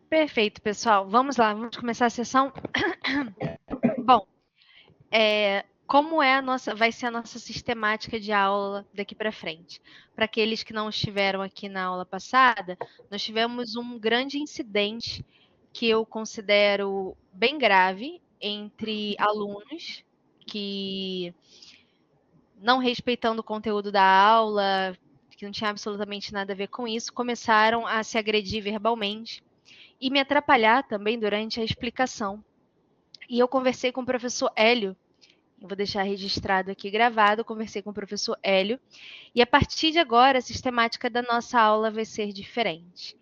Perfeito, pessoal. Vamos lá, vamos começar a sessão. Bom, como vai ser a nossa sistemática de aula daqui para frente? Para aqueles que não estiveram aqui na aula passada, nós tivemos um grande incidente que eu considero bem grave entre alunos que, não respeitando o conteúdo da aula, que não tinha absolutamente nada a ver com isso, começaram a se agredir verbalmente e me atrapalhar também durante a explicação. E eu conversei com o professor Hélio, eu vou deixar registrado aqui gravado, conversei com o professor Hélio, e a partir de agora a sistemática da nossa aula vai ser diferente.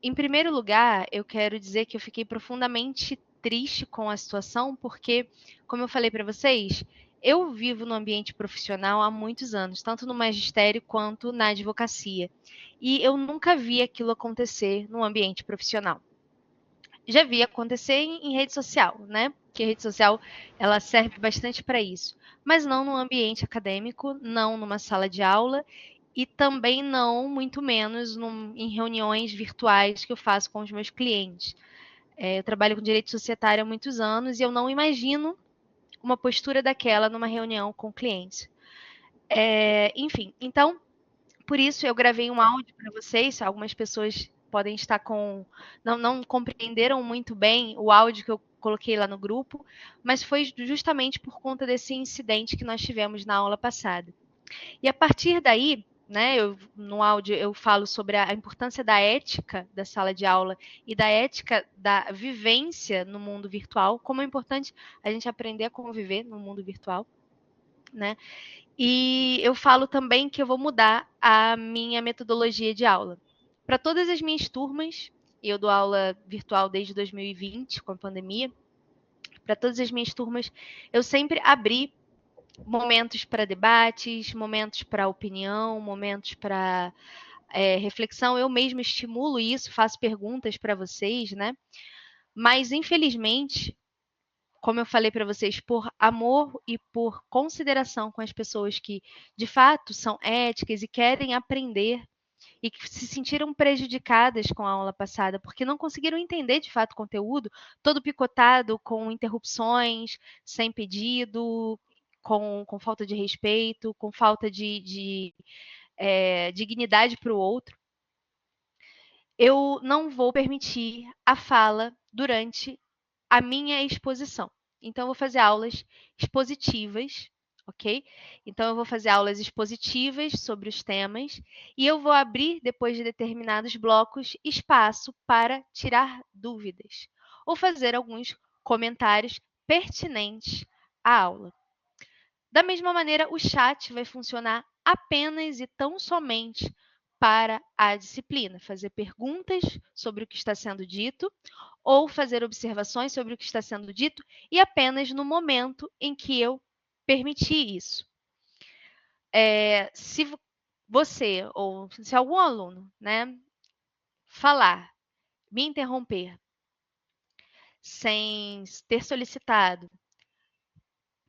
Em primeiro lugar, eu quero dizer que eu fiquei profundamente triste com a situação, porque, como eu falei para vocês, eu vivo no ambiente profissional há muitos anos, tanto no magistério quanto na advocacia, e eu nunca vi aquilo acontecer no ambiente profissional. Já vi acontecer em rede social, né? Que a rede social ela serve bastante para isso, mas não no ambiente acadêmico, não numa sala de aula e também não, muito menos, em reuniões virtuais que eu faço com os meus clientes. Eu trabalho com direito societário há muitos anos e eu não imagino uma postura daquela numa reunião com clientes. Enfim, então por isso eu gravei um áudio para vocês. Algumas pessoas podem estar não compreenderam muito bem o áudio que eu coloquei lá no grupo, mas foi justamente por conta desse incidente que nós tivemos na aula passada. E a partir daí, né, no áudio eu falo sobre a importância da ética da sala de aula e da ética da vivência no mundo virtual, como é importante a gente aprender a conviver no mundo virtual, né? E eu falo também que eu vou mudar a minha metodologia de aula. Para todas as minhas turmas, eu dou aula virtual desde 2020, com a pandemia. Para todas as minhas turmas, eu sempre abri momentos para debates, momentos para opinião, momentos para reflexão. Eu mesmo estimulo isso, faço perguntas para vocês, né? Mas, infelizmente, como eu falei para vocês, por amor e por consideração com as pessoas que de fato são éticas e querem aprender e que se sentiram prejudicadas com a aula passada, porque não conseguiram entender de fato o conteúdo, todo picotado, com interrupções, sem pedido, com falta de respeito, com falta de dignidade para o outro. Eu não vou permitir a fala durante a minha exposição. Então, eu vou fazer aulas expositivas, ok? Então, eu vou fazer aulas expositivas sobre os temas e eu vou abrir, depois de determinados blocos, espaço para tirar dúvidas ou fazer alguns comentários pertinentes à aula. Da mesma maneira, o chat vai funcionar apenas e tão somente para a disciplina, fazer perguntas sobre o que está sendo dito ou fazer observações sobre o que está sendo dito e apenas no momento em que eu permitir isso. Se você ou se algum aluno, né, falar, me interromper sem ter solicitado,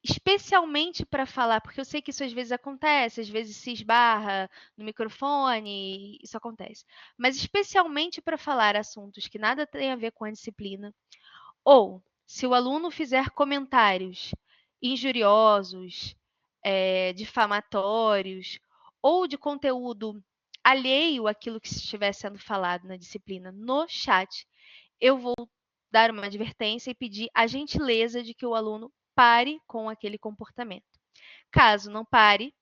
especialmente para falar, porque eu sei que isso às vezes acontece, às vezes se esbarra no microfone, isso acontece. Mas especialmente para falar assuntos que nada tem a ver com a disciplina, ou se o aluno fizer comentários injuriosos, difamatórios, ou de conteúdo alheio àquilo que estiver sendo falado na disciplina no chat, eu vou dar uma advertência e pedir a gentileza de que o aluno pare com aquele comportamento. Caso não pare,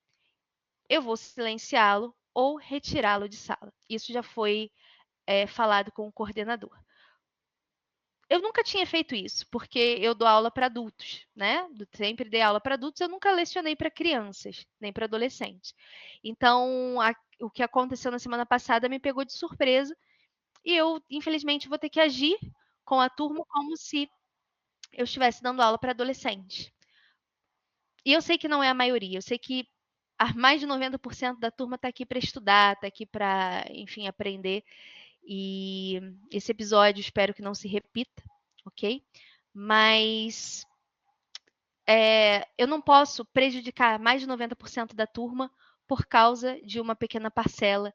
eu vou silenciá-lo ou retirá-lo de sala. Isso já foi falado com o coordenador. Eu nunca tinha feito isso, porque eu dou aula para adultos, né? Sempre dei aula para adultos, eu nunca lecionei para crianças, nem para adolescentes. Então, o que aconteceu na semana passada me pegou de surpresa e eu, infelizmente, vou ter que agir com a turma como se eu estivesse dando aula para adolescentes. E eu sei que não é a maioria, eu sei que mais de 90% da turma está aqui para estudar, está aqui para, enfim, aprender. E esse episódio espero que não se repita, ok? Mas eu não posso prejudicar mais de 90% da turma por causa de uma pequena parcela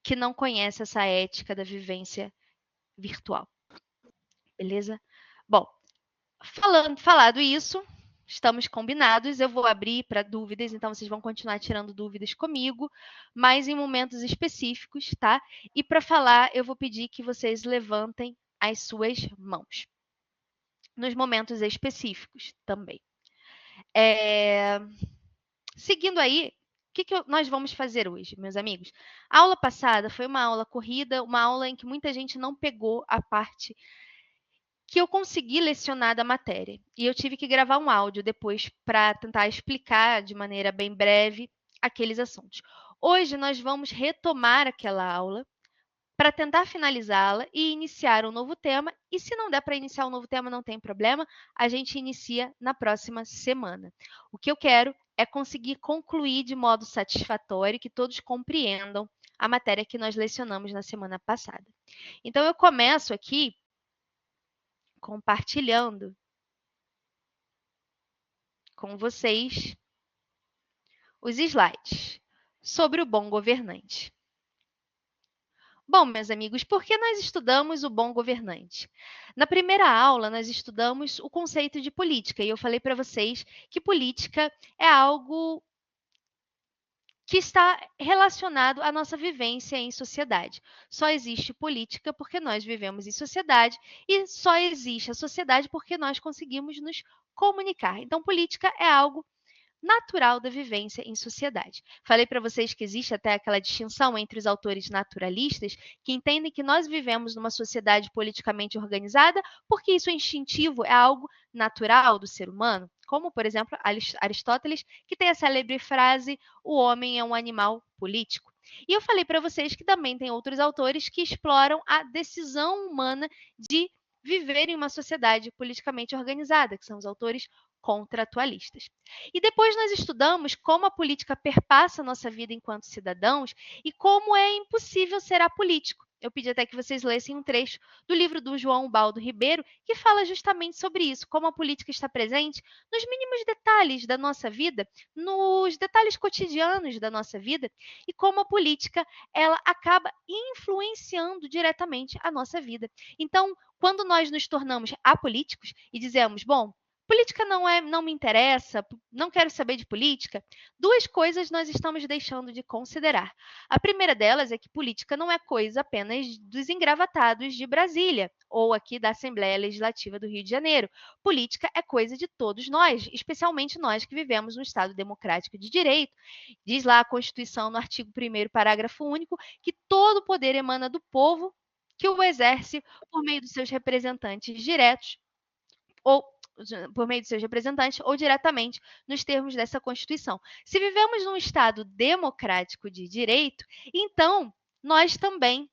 que não conhece essa ética da vivência virtual. Beleza? Bom, falado isso, estamos combinados. Eu vou abrir para dúvidas, então vocês vão continuar tirando dúvidas comigo, mas em momentos específicos, tá? E para falar, eu vou pedir que vocês levantem as suas mãos. Nos momentos específicos também. Seguindo aí, o que nós vamos fazer hoje, meus amigos? A aula passada foi uma aula corrida, uma aula em que muita gente não pegou a parte que eu consegui lecionar da matéria. E eu tive que gravar um áudio depois para tentar explicar de maneira bem breve aqueles assuntos. Hoje nós vamos retomar aquela aula para tentar finalizá-la e iniciar um novo tema. E se não der para iniciar um novo tema, não tem problema, a gente inicia na próxima semana. O que eu quero é conseguir concluir de modo satisfatório, que todos compreendam a matéria que nós lecionamos na semana passada. Então, eu começo aqui compartilhando com vocês os slides sobre o bom governante. Bom, meus amigos, por que nós estudamos o bom governante? Na primeira aula, nós estudamos o conceito de política, e eu falei para vocês que política é algo que está relacionado à nossa vivência em sociedade. Só existe política porque nós vivemos em sociedade, e só existe a sociedade porque nós conseguimos nos comunicar. Então, política é algo natural da vivência em sociedade. Falei para vocês que existe até aquela distinção entre os autores naturalistas, que entendem que nós vivemos numa sociedade politicamente organizada, porque isso é instintivo, é algo natural do ser humano, como, por exemplo, Aristóteles, que tem a célebre frase: o homem é um animal político. E eu falei para vocês que também tem outros autores que exploram a decisão humana de viver em uma sociedade politicamente organizada, que são os autores contratualistas. E depois nós estudamos como a política perpassa a nossa vida enquanto cidadãos e como é impossível ser apolítico. Eu pedi até que vocês lessem um trecho do livro do João Baldo Ribeiro, que fala justamente sobre isso, como a política está presente nos mínimos detalhes da nossa vida, nos detalhes cotidianos da nossa vida, e como a política ela acaba influenciando diretamente a nossa vida. Então, quando nós nos tornamos apolíticos e dizemos, bom, política não me interessa, não quero saber de política, duas coisas nós estamos deixando de considerar. A primeira delas é que política não é coisa apenas dos engravatados de Brasília ou aqui da Assembleia Legislativa do Rio de Janeiro. Política é coisa de todos nós, especialmente nós que vivemos num Estado democrático de direito. Diz lá a Constituição, no artigo 1º, parágrafo único, que todo o poder emana do povo, que o exerce por meio dos seus representantes diretos ou por meio de seus representantes ou diretamente nos termos dessa Constituição. Se vivemos num Estado democrático de direito, então nós também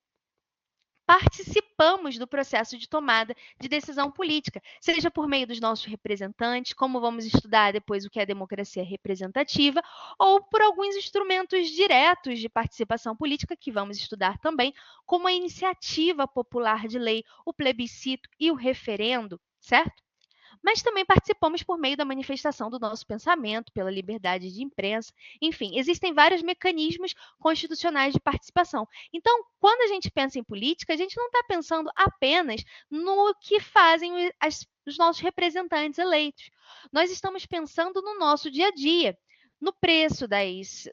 participamos do processo de tomada de decisão política, seja por meio dos nossos representantes, como vamos estudar depois o que é democracia representativa, ou por alguns instrumentos diretos de participação política que vamos estudar também, como a iniciativa popular de lei, o plebiscito e o referendo, certo? Mas também participamos por meio da manifestação do nosso pensamento, pela liberdade de imprensa, enfim, existem vários mecanismos constitucionais de participação. Então, quando a gente pensa em política, a gente não está pensando apenas no que fazem os nossos representantes eleitos. Nós estamos pensando no nosso dia a dia, no preço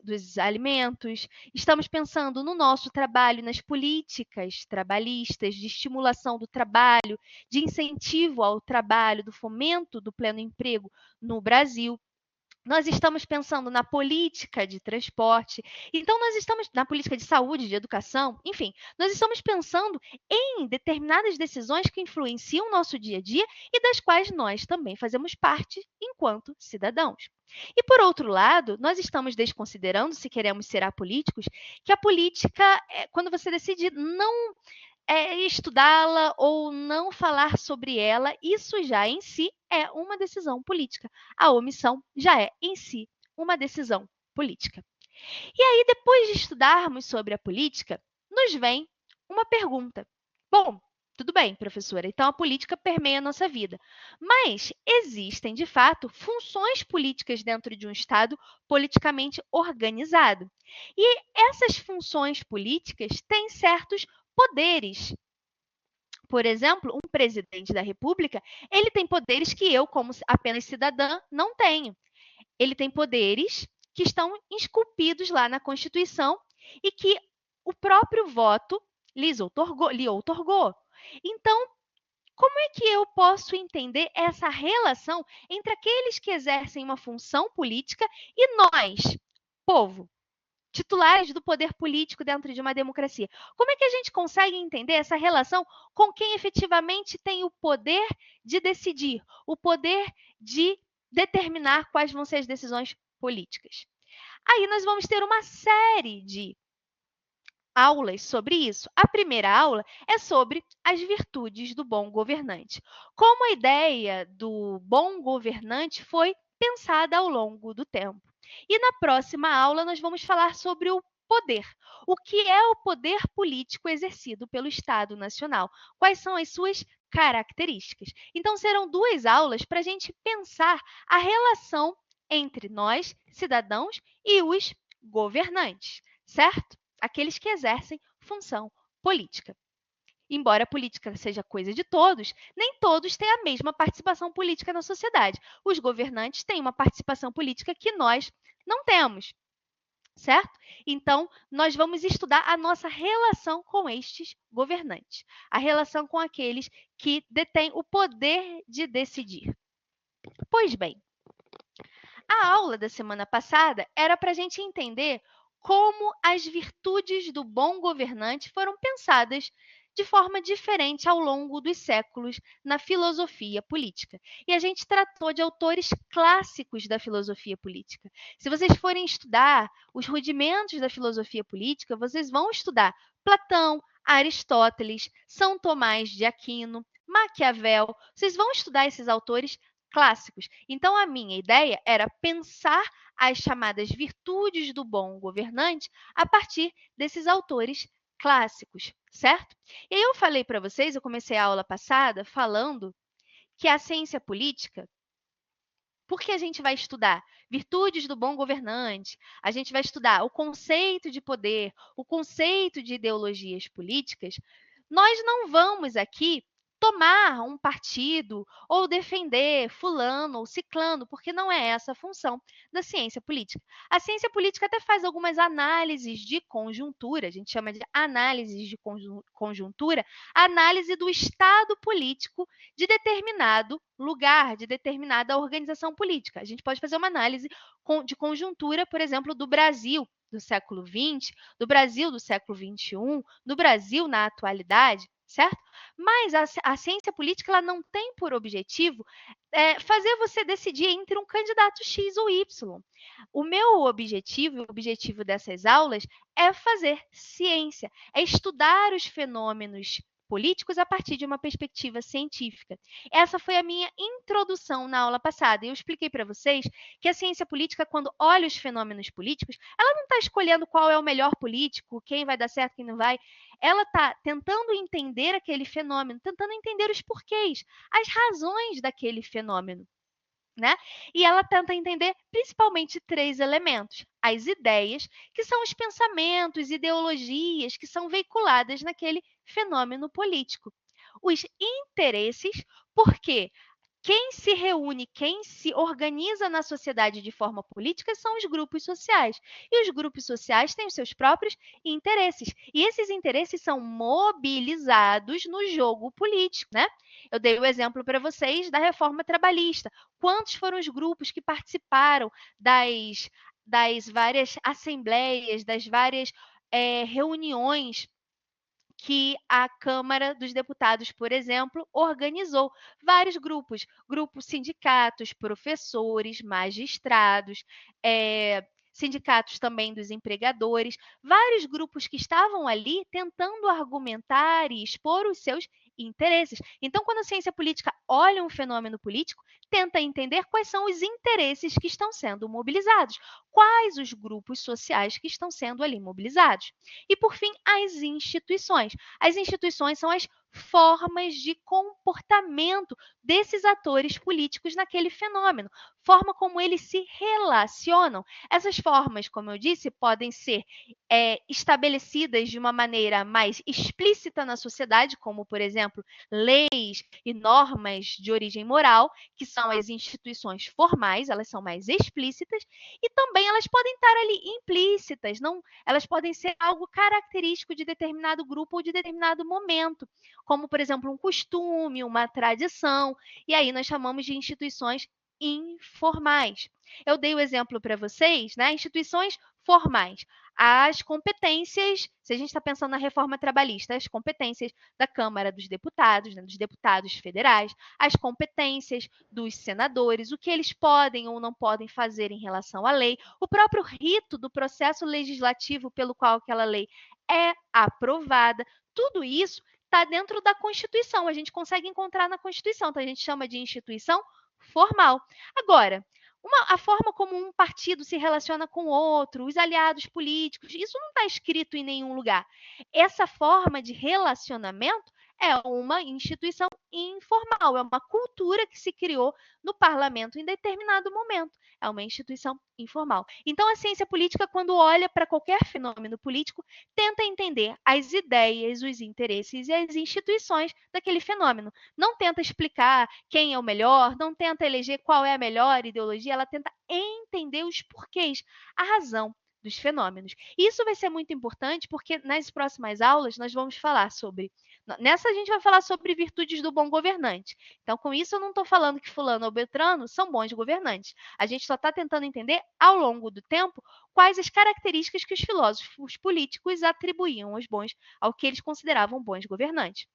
dos alimentos, estamos pensando no nosso trabalho, nas políticas trabalhistas, de estimulação do trabalho, de incentivo ao trabalho, do fomento do pleno emprego no Brasil. Nós estamos pensando na política de transporte, então nós estamos na política de saúde, de educação, enfim, nós estamos pensando em determinadas decisões que influenciam o nosso dia a dia e das quais nós também fazemos parte enquanto cidadãos. E por outro lado, nós estamos desconsiderando, se queremos ser apolíticos, que a política, quando você decide não estudá-la ou não falar sobre ela, isso já em si é uma decisão política. A omissão já é em si uma decisão política. E aí, depois de estudarmos sobre a política, nos vem uma pergunta. Bom, tudo bem, professora, então a política permeia a nossa vida. Mas existem, de fato, funções políticas dentro de um Estado politicamente organizado. E essas funções políticas têm certos poderes Por exemplo, um presidente da República, ele tem poderes que eu, como apenas cidadã, não tenho. Ele tem poderes que estão esculpidos lá na Constituição e que o próprio voto lhe outorgou. Então, como é que eu posso entender essa relação entre aqueles que exercem uma função política e nós, povo, titulares do poder político dentro de uma democracia? Como é que a gente consegue entender essa relação com quem efetivamente tem o poder de decidir, o poder de determinar quais vão ser as decisões políticas? Aí nós vamos ter uma série de aulas sobre isso. A primeira aula é sobre as virtudes do bom governante. Como a ideia do bom governante foi pensada ao longo do tempo. E na próxima aula nós vamos falar sobre o poder. O que é o poder político exercido pelo Estado Nacional? Quais são as suas características? Então serão 2 aulas para a gente pensar a relação entre nós, cidadãos, e os governantes, certo? Aqueles que exercem função política. Embora a política seja coisa de todos, nem todos têm a mesma participação política na sociedade. Os governantes têm uma participação política que nós não temos, certo? Então, nós vamos estudar a nossa relação com estes governantes, a relação com aqueles que detêm o poder de decidir. Pois bem, a aula da semana passada era para a gente entender como as virtudes do bom governante foram pensadas de forma diferente ao longo dos séculos na filosofia política. E a gente tratou de autores clássicos da filosofia política. Se vocês forem estudar os rudimentos da filosofia política, vocês vão estudar Platão, Aristóteles, São Tomás de Aquino, Maquiavel. Vocês vão estudar esses autores clássicos. Então, a minha ideia era pensar as chamadas virtudes do bom governante a partir desses autores clássicos, certo? E aí eu falei para vocês, eu comecei a aula passada falando que a ciência política, por que a gente vai estudar virtudes do bom governante, a gente vai estudar o conceito de poder, o conceito de ideologias políticas, nós não vamos aqui tomar um partido ou defender fulano ou ciclano, porque não é essa a função da ciência política. A ciência política até faz algumas análises de conjuntura, a gente chama de análises de conjuntura, análise do estado político de determinado lugar, de determinada organização política. A gente pode fazer uma análise de conjuntura, por exemplo, do Brasil do século XX, do Brasil do século XXI, do Brasil na atualidade, certo? Mas a ciência política ela não tem por objetivo fazer você decidir entre um candidato X ou Y. O meu objetivo, o objetivo dessas aulas, é fazer ciência, é estudar os fenômenos políticos a partir de uma perspectiva científica. Essa foi a minha introdução na aula passada. Eu expliquei para vocês que a ciência política, quando olha os fenômenos políticos, ela não está escolhendo qual é o melhor político, quem vai dar certo, quem não vai. Ela está tentando entender aquele fenômeno, tentando entender os porquês, as razões daquele fenômeno. Né? E ela tenta entender principalmente 3 elementos: as ideias, que são os pensamentos, ideologias que são veiculadas naquele fenômeno político; os interesses, porque quem se reúne, quem se organiza na sociedade de forma política são os grupos sociais. E os grupos sociais têm os seus próprios interesses. E esses interesses são mobilizados no jogo político, né? Eu dei o exemplo para vocês da reforma trabalhista. Quantos foram os grupos que participaram das várias assembleias, das várias reuniões que a Câmara dos Deputados, por exemplo, organizou vários grupos sindicatos, professores, magistrados, sindicatos também dos empregadores, vários grupos que estavam ali tentando argumentar e expor os seus interesses. Então, quando a ciência política olha um fenômeno político, tenta entender quais são os interesses que estão sendo mobilizados, quais os grupos sociais que estão sendo ali mobilizados. E, por fim, as instituições. As instituições são as formas de comportamento desses atores políticos naquele fenômeno, forma como eles se relacionam. Essas formas, como eu disse, podem ser estabelecidas de uma maneira mais explícita na sociedade, como, por exemplo, leis e normas de origem moral, que são as instituições formais, elas são mais explícitas, e também elas podem estar ali implícitas, não, elas podem ser algo característico de determinado grupo ou de determinado momento, como, por exemplo, um costume, uma tradição, e aí nós chamamos de instituições informais. Eu dei o exemplo para vocês, né? Instituições formais. As competências, se a gente está pensando na reforma trabalhista, as competências da Câmara dos Deputados, né, dos deputados federais, as competências dos senadores, o que eles podem ou não podem fazer em relação à lei, o próprio rito do processo legislativo pelo qual aquela lei é aprovada, tudo isso está dentro da Constituição, a gente consegue encontrar na Constituição, então a gente chama de instituição formal. Agora, a forma como um partido se relaciona com outro, os aliados políticos, isso não está escrito em nenhum lugar. Essa forma de relacionamento é uma instituição informal, é uma cultura que se criou no parlamento em determinado momento. É uma instituição informal. Então, a ciência política, quando olha para qualquer fenômeno político, tenta entender as ideias, os interesses e as instituições daquele fenômeno. Não tenta explicar quem é o melhor, não tenta eleger qual é a melhor ideologia, ela tenta entender os porquês, a razão dos fenômenos. Isso vai ser muito importante porque nas próximas aulas nós vamos falar sobre. Nessa a gente vai falar sobre virtudes do bom governante. Então, com isso, eu não estou falando que Fulano ou Beltrano são bons governantes. A gente só está tentando entender, ao longo do tempo, quais as características que os filósofos políticos atribuíam aos bons, ao que eles consideravam bons governantes.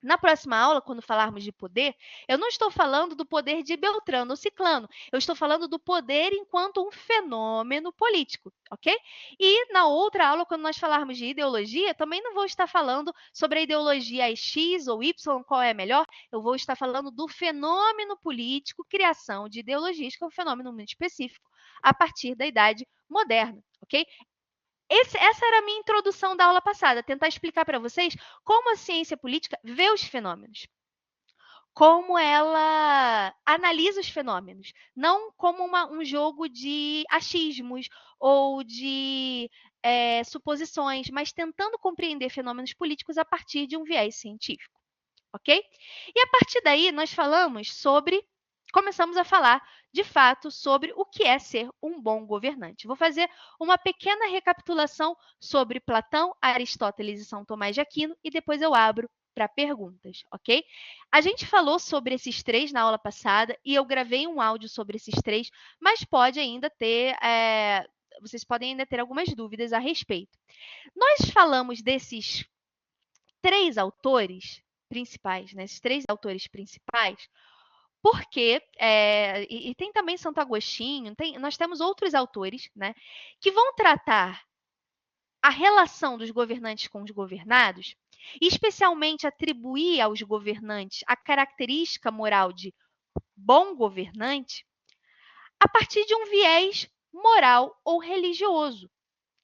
Na próxima aula, quando falarmos de poder, eu não estou falando do poder de Beltrano ou Ciclano, eu estou falando do poder enquanto um fenômeno político, ok? E na outra aula, quando nós falarmos de ideologia, também não vou estar falando sobre a ideologia X ou Y, qual é a melhor, eu vou estar falando do fenômeno político, criação de ideologias, que é um fenômeno muito específico, a partir da Idade Moderna, ok? Essa era a minha introdução da aula passada, tentar explicar para vocês como a ciência política vê os fenômenos, como ela analisa os fenômenos, não como um jogo de achismos ou de suposições, mas tentando compreender fenômenos políticos a partir de um viés científico, ok? E a partir daí nós começamos a falar de fato sobre o que é ser um bom governante. Vou fazer uma pequena recapitulação sobre Platão, Aristóteles e São Tomás de Aquino e depois eu abro para perguntas, ok? A gente falou sobre esses três na aula passada e eu gravei um áudio sobre esses três, mas vocês podem ainda ter algumas dúvidas a respeito. Nós falamos desses três autores principais, né? Esses três autores principais, porque e tem também Santo Agostinho, nós temos outros autores, né, que vão tratar a relação dos governantes com os governados, e especialmente atribuir aos governantes a característica moral de bom governante, a partir de um viés moral ou religioso,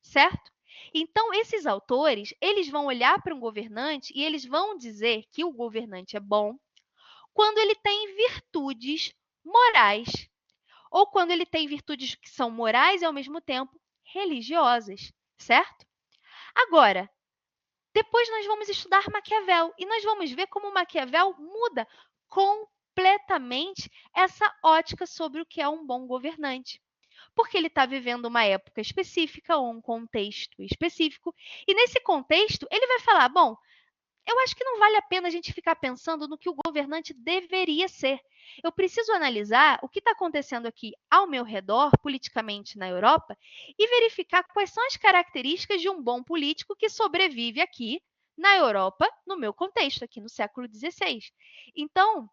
certo? Então, esses autores, eles vão olhar para um governante e eles vão dizer que o governante é bom quando ele tem virtudes morais, ou quando ele tem virtudes que são morais e, ao mesmo tempo, religiosas, certo? Agora, depois nós vamos estudar Maquiavel e nós vamos ver como Maquiavel muda completamente essa ótica sobre o que é um bom governante. Porque ele está vivendo uma época específica ou um contexto específico, e nesse contexto ele vai falar: bom, eu acho que não vale a pena a gente ficar pensando no que o governante deveria ser. Eu preciso analisar o que está acontecendo aqui ao meu redor, politicamente na Europa, e verificar quais são as características de um bom político que sobrevive aqui na Europa, no meu contexto, aqui no século XVI. Então,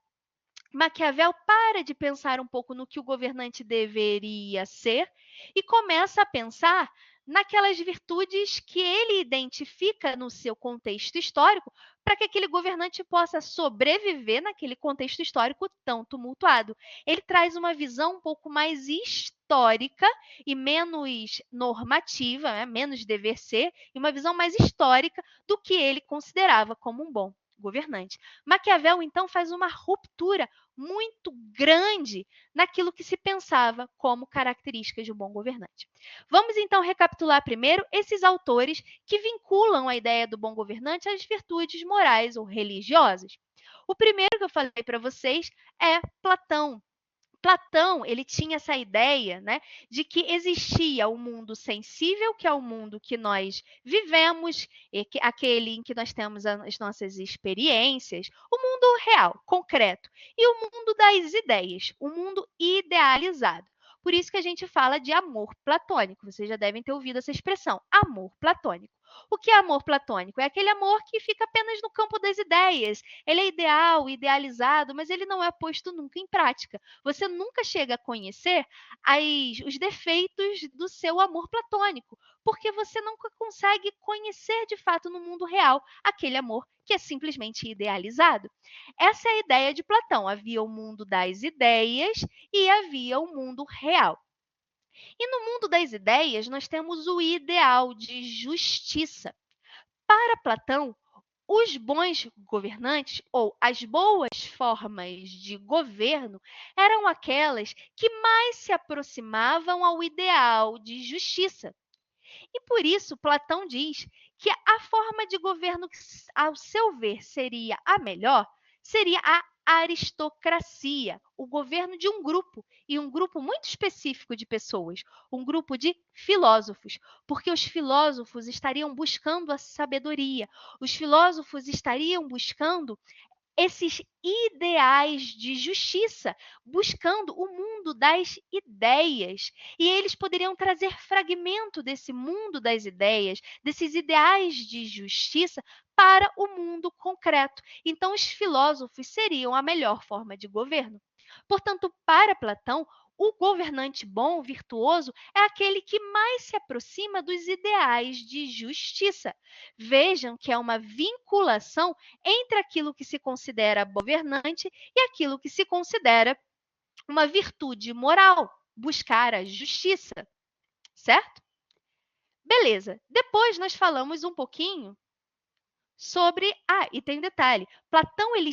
Maquiavel para de pensar um pouco no que o governante deveria ser e começa a pensar naquelas virtudes que ele identifica no seu contexto histórico para que aquele governante possa sobreviver naquele contexto histórico tão tumultuado. Ele traz uma visão um pouco mais histórica e menos normativa, né? Menos dever ser, e uma visão mais histórica do que ele considerava como um bom governante. Maquiavel, então, faz uma ruptura muito grande naquilo que se pensava como características de um bom governante. Vamos, então, recapitular primeiro esses autores que vinculam a ideia do bom governante às virtudes morais ou religiosas. O primeiro que eu falei para vocês é Platão. Platão, ele tinha essa ideia, né, de que existia o mundo sensível, que é o mundo que nós vivemos, aquele em que nós temos as nossas experiências, o mundo real, concreto, e o mundo das ideias, o mundo idealizado. Por isso que a gente fala de amor platônico. Vocês já devem ter ouvido essa expressão, amor platônico. O que é amor platônico? É aquele amor que fica apenas no campo das ideias. Ele é ideal, idealizado, mas ele não é posto nunca em prática. Você nunca chega a conhecer os defeitos do seu amor platônico, porque você nunca consegue conhecer de fato no mundo real aquele amor que é simplesmente idealizado. Essa é a ideia de Platão. Havia o mundo das ideias e havia o mundo real. E no mundo das ideias, nós temos o ideal de justiça. Para Platão, os bons governantes ou as boas formas de governo eram aquelas que mais se aproximavam ao ideal de justiça. E por isso, Platão diz que a forma de governo que, ao seu ver, seria a melhor seria a aristocracia, o governo de um grupo, e um grupo muito específico de pessoas, um grupo de filósofos, porque os filósofos estariam buscando a sabedoria, os filósofos estariam buscando esses ideais de justiça, buscando o mundo das ideias. E eles poderiam trazer fragmento desse mundo das ideias, desses ideais de justiça, para o mundo concreto. Então, os filósofos seriam a melhor forma de governo. Portanto, para Platão, o governante bom, virtuoso, é aquele que mais se aproxima dos ideais de justiça. Vejam que é uma vinculação entre aquilo que se considera governante e aquilo que se considera uma virtude moral, buscar a justiça, certo? Beleza. Depois nós falamos um pouquinho sobre. E tem um detalhe: Platão ele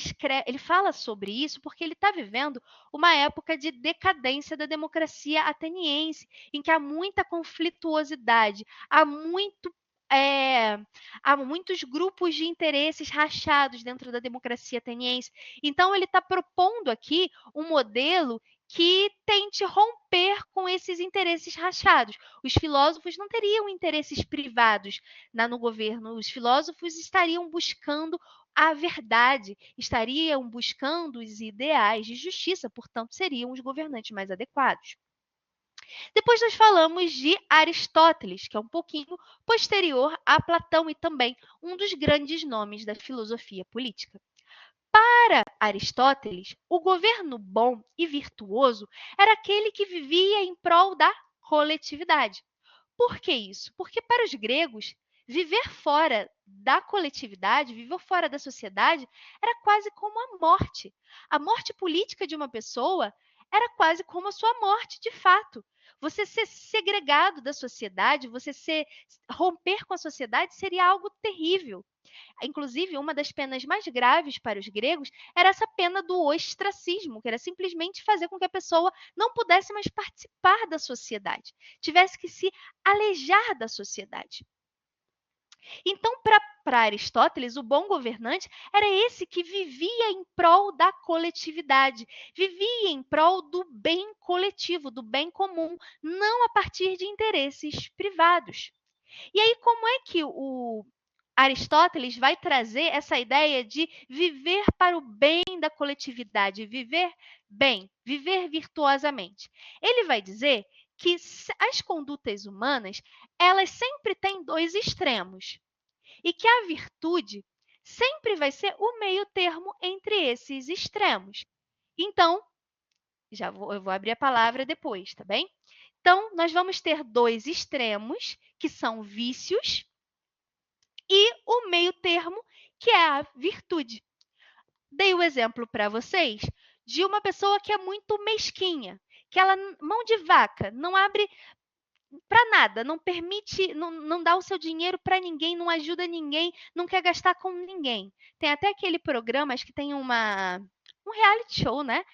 fala sobre isso porque ele está vivendo uma época de decadência da democracia ateniense, em que há muita conflituosidade, há muitos grupos de interesses rachados dentro da democracia ateniense. Então, ele está propondo aqui um modelo que tente romper com esses interesses rachados. Os filósofos não teriam interesses privados no governo, os filósofos estariam buscando a verdade, estariam buscando os ideais de justiça, portanto, seriam os governantes mais adequados. Depois nós falamos de Aristóteles, que é um pouquinho posterior a Platão e também um dos grandes nomes da filosofia política. Para Aristóteles, o governo bom e virtuoso era aquele que vivia em prol da coletividade. Por que isso? Porque para os gregos, viver fora da coletividade, viver fora da sociedade, era quase como a morte. A morte política de uma pessoa era quase como a sua morte, de fato. Você ser segregado da sociedade, romper com a sociedade seria algo terrível. Inclusive, uma das penas mais graves para os gregos era essa pena do ostracismo, que era simplesmente fazer com que a pessoa não pudesse mais participar da sociedade, tivesse que se alejar da sociedade. Então, para Aristóteles, o bom governante era esse que vivia em prol da coletividade, vivia em prol do bem coletivo, do bem comum, não a partir de interesses privados. E aí, como é que o Aristóteles vai trazer essa ideia de viver para o bem da coletividade, viver bem, viver virtuosamente? Ele vai dizer que as condutas humanas, elas sempre têm dois extremos, e que a virtude sempre vai ser o meio termo entre esses extremos. Então, eu vou abrir a palavra depois, tá bem? Então, nós vamos ter dois extremos, que são vícios, e o meio termo, que é a virtude. Dei o exemplo para vocês de uma pessoa que é muito mesquinha, que ela, mão de vaca, não abre para nada, não permite, não dá o seu dinheiro para ninguém, não ajuda ninguém, não quer gastar com ninguém. Tem até aquele programa, acho que tem um reality show, né?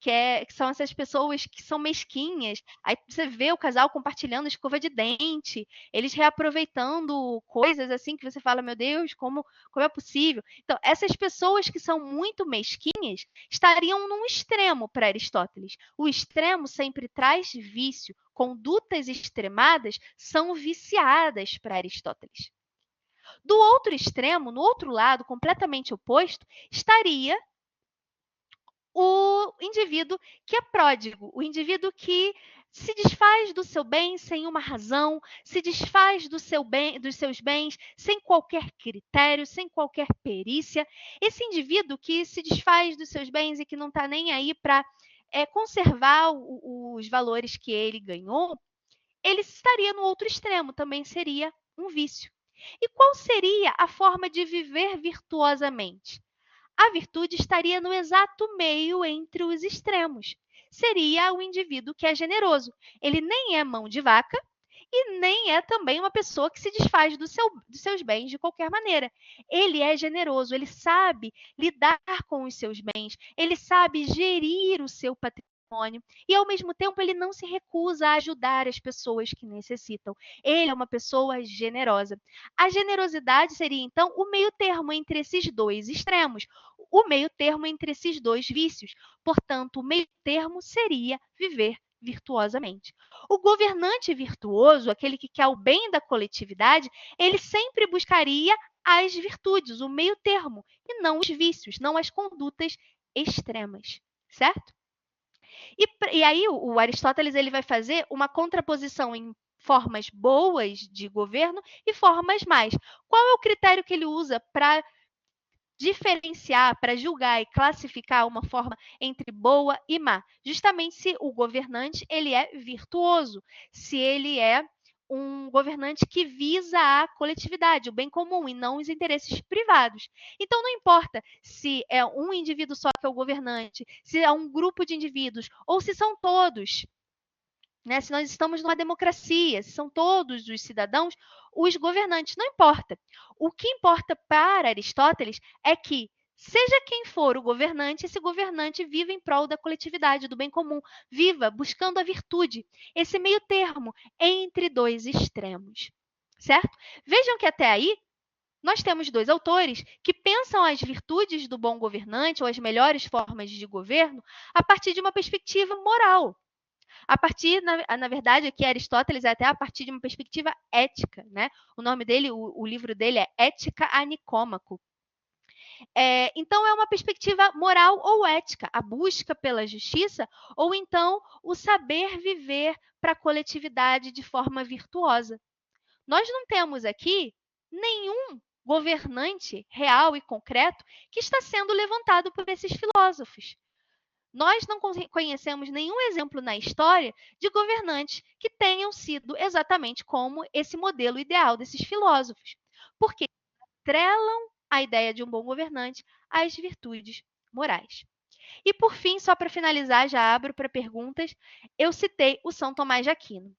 Que são essas pessoas que são mesquinhas. Aí você vê o casal compartilhando escova de dente, eles reaproveitando coisas assim que você fala, meu Deus, como é possível? Então, essas pessoas que são muito mesquinhas estariam num extremo para Aristóteles. O extremo sempre traz vício. Condutas extremadas são viciadas para Aristóteles. Do outro extremo, no outro lado, completamente oposto, estaria o indivíduo que é pródigo, o indivíduo que se desfaz do seu bem sem uma razão, se desfaz dos seus bens sem qualquer critério, sem qualquer perícia. Esse indivíduo que se desfaz dos seus bens e que não está nem aí para conservar os valores que ele ganhou, ele estaria no outro extremo, também seria um vício. E qual seria a forma de viver virtuosamente? A virtude estaria no exato meio entre os extremos. Seria o indivíduo que é generoso. Ele nem é mão de vaca e nem é também uma pessoa que se desfaz dos seus bens de qualquer maneira. Ele é generoso, ele sabe lidar com os seus bens, ele sabe gerir o seu patrimônio e, ao mesmo tempo, ele não se recusa a ajudar as pessoas que necessitam. Ele é uma pessoa generosa. A generosidade seria, então, o meio termo entre esses dois extremos, o meio termo entre esses dois vícios. Portanto, o meio termo seria viver virtuosamente. O governante virtuoso, aquele que quer o bem da coletividade, ele sempre buscaria as virtudes, o meio termo, e não os vícios, não as condutas extremas, certo? E aí o Aristóteles ele vai fazer uma contraposição em formas boas de governo e formas más. Qual é o critério que ele usa para diferenciar, para julgar e classificar uma forma entre boa e má? Justamente se o governante ele é virtuoso, se ele é um governante que visa a coletividade, o bem comum e não os interesses privados. Então não importa se é um indivíduo só que é o governante, se é um grupo de indivíduos ou se são todos, né? Se nós estamos numa democracia, se são todos os cidadãos, os governantes, não importa. O que importa para Aristóteles é que, seja quem for o governante, esse governante viva em prol da coletividade, do bem comum, viva buscando a virtude, esse meio termo entre dois extremos, certo? Vejam que até aí nós temos dois autores que pensam as virtudes do bom governante ou as melhores formas de governo a partir de uma perspectiva moral. A partir, na verdade, aqui Aristóteles é até a partir de uma perspectiva ética, né? O nome dele, o livro dele é Ética a Nicômaco. Então, é uma perspectiva moral ou ética, a busca pela justiça, ou então o saber viver para a coletividade de forma virtuosa. Nós não temos aqui nenhum governante real e concreto que está sendo levantado por esses filósofos. Nós não conhecemos nenhum exemplo na história de governantes que tenham sido exatamente como esse modelo ideal desses filósofos, porque atrelam a ideia de um bom governante às virtudes morais. E por fim, só para finalizar, já abro para perguntas, eu citei o São Tomás de Aquino.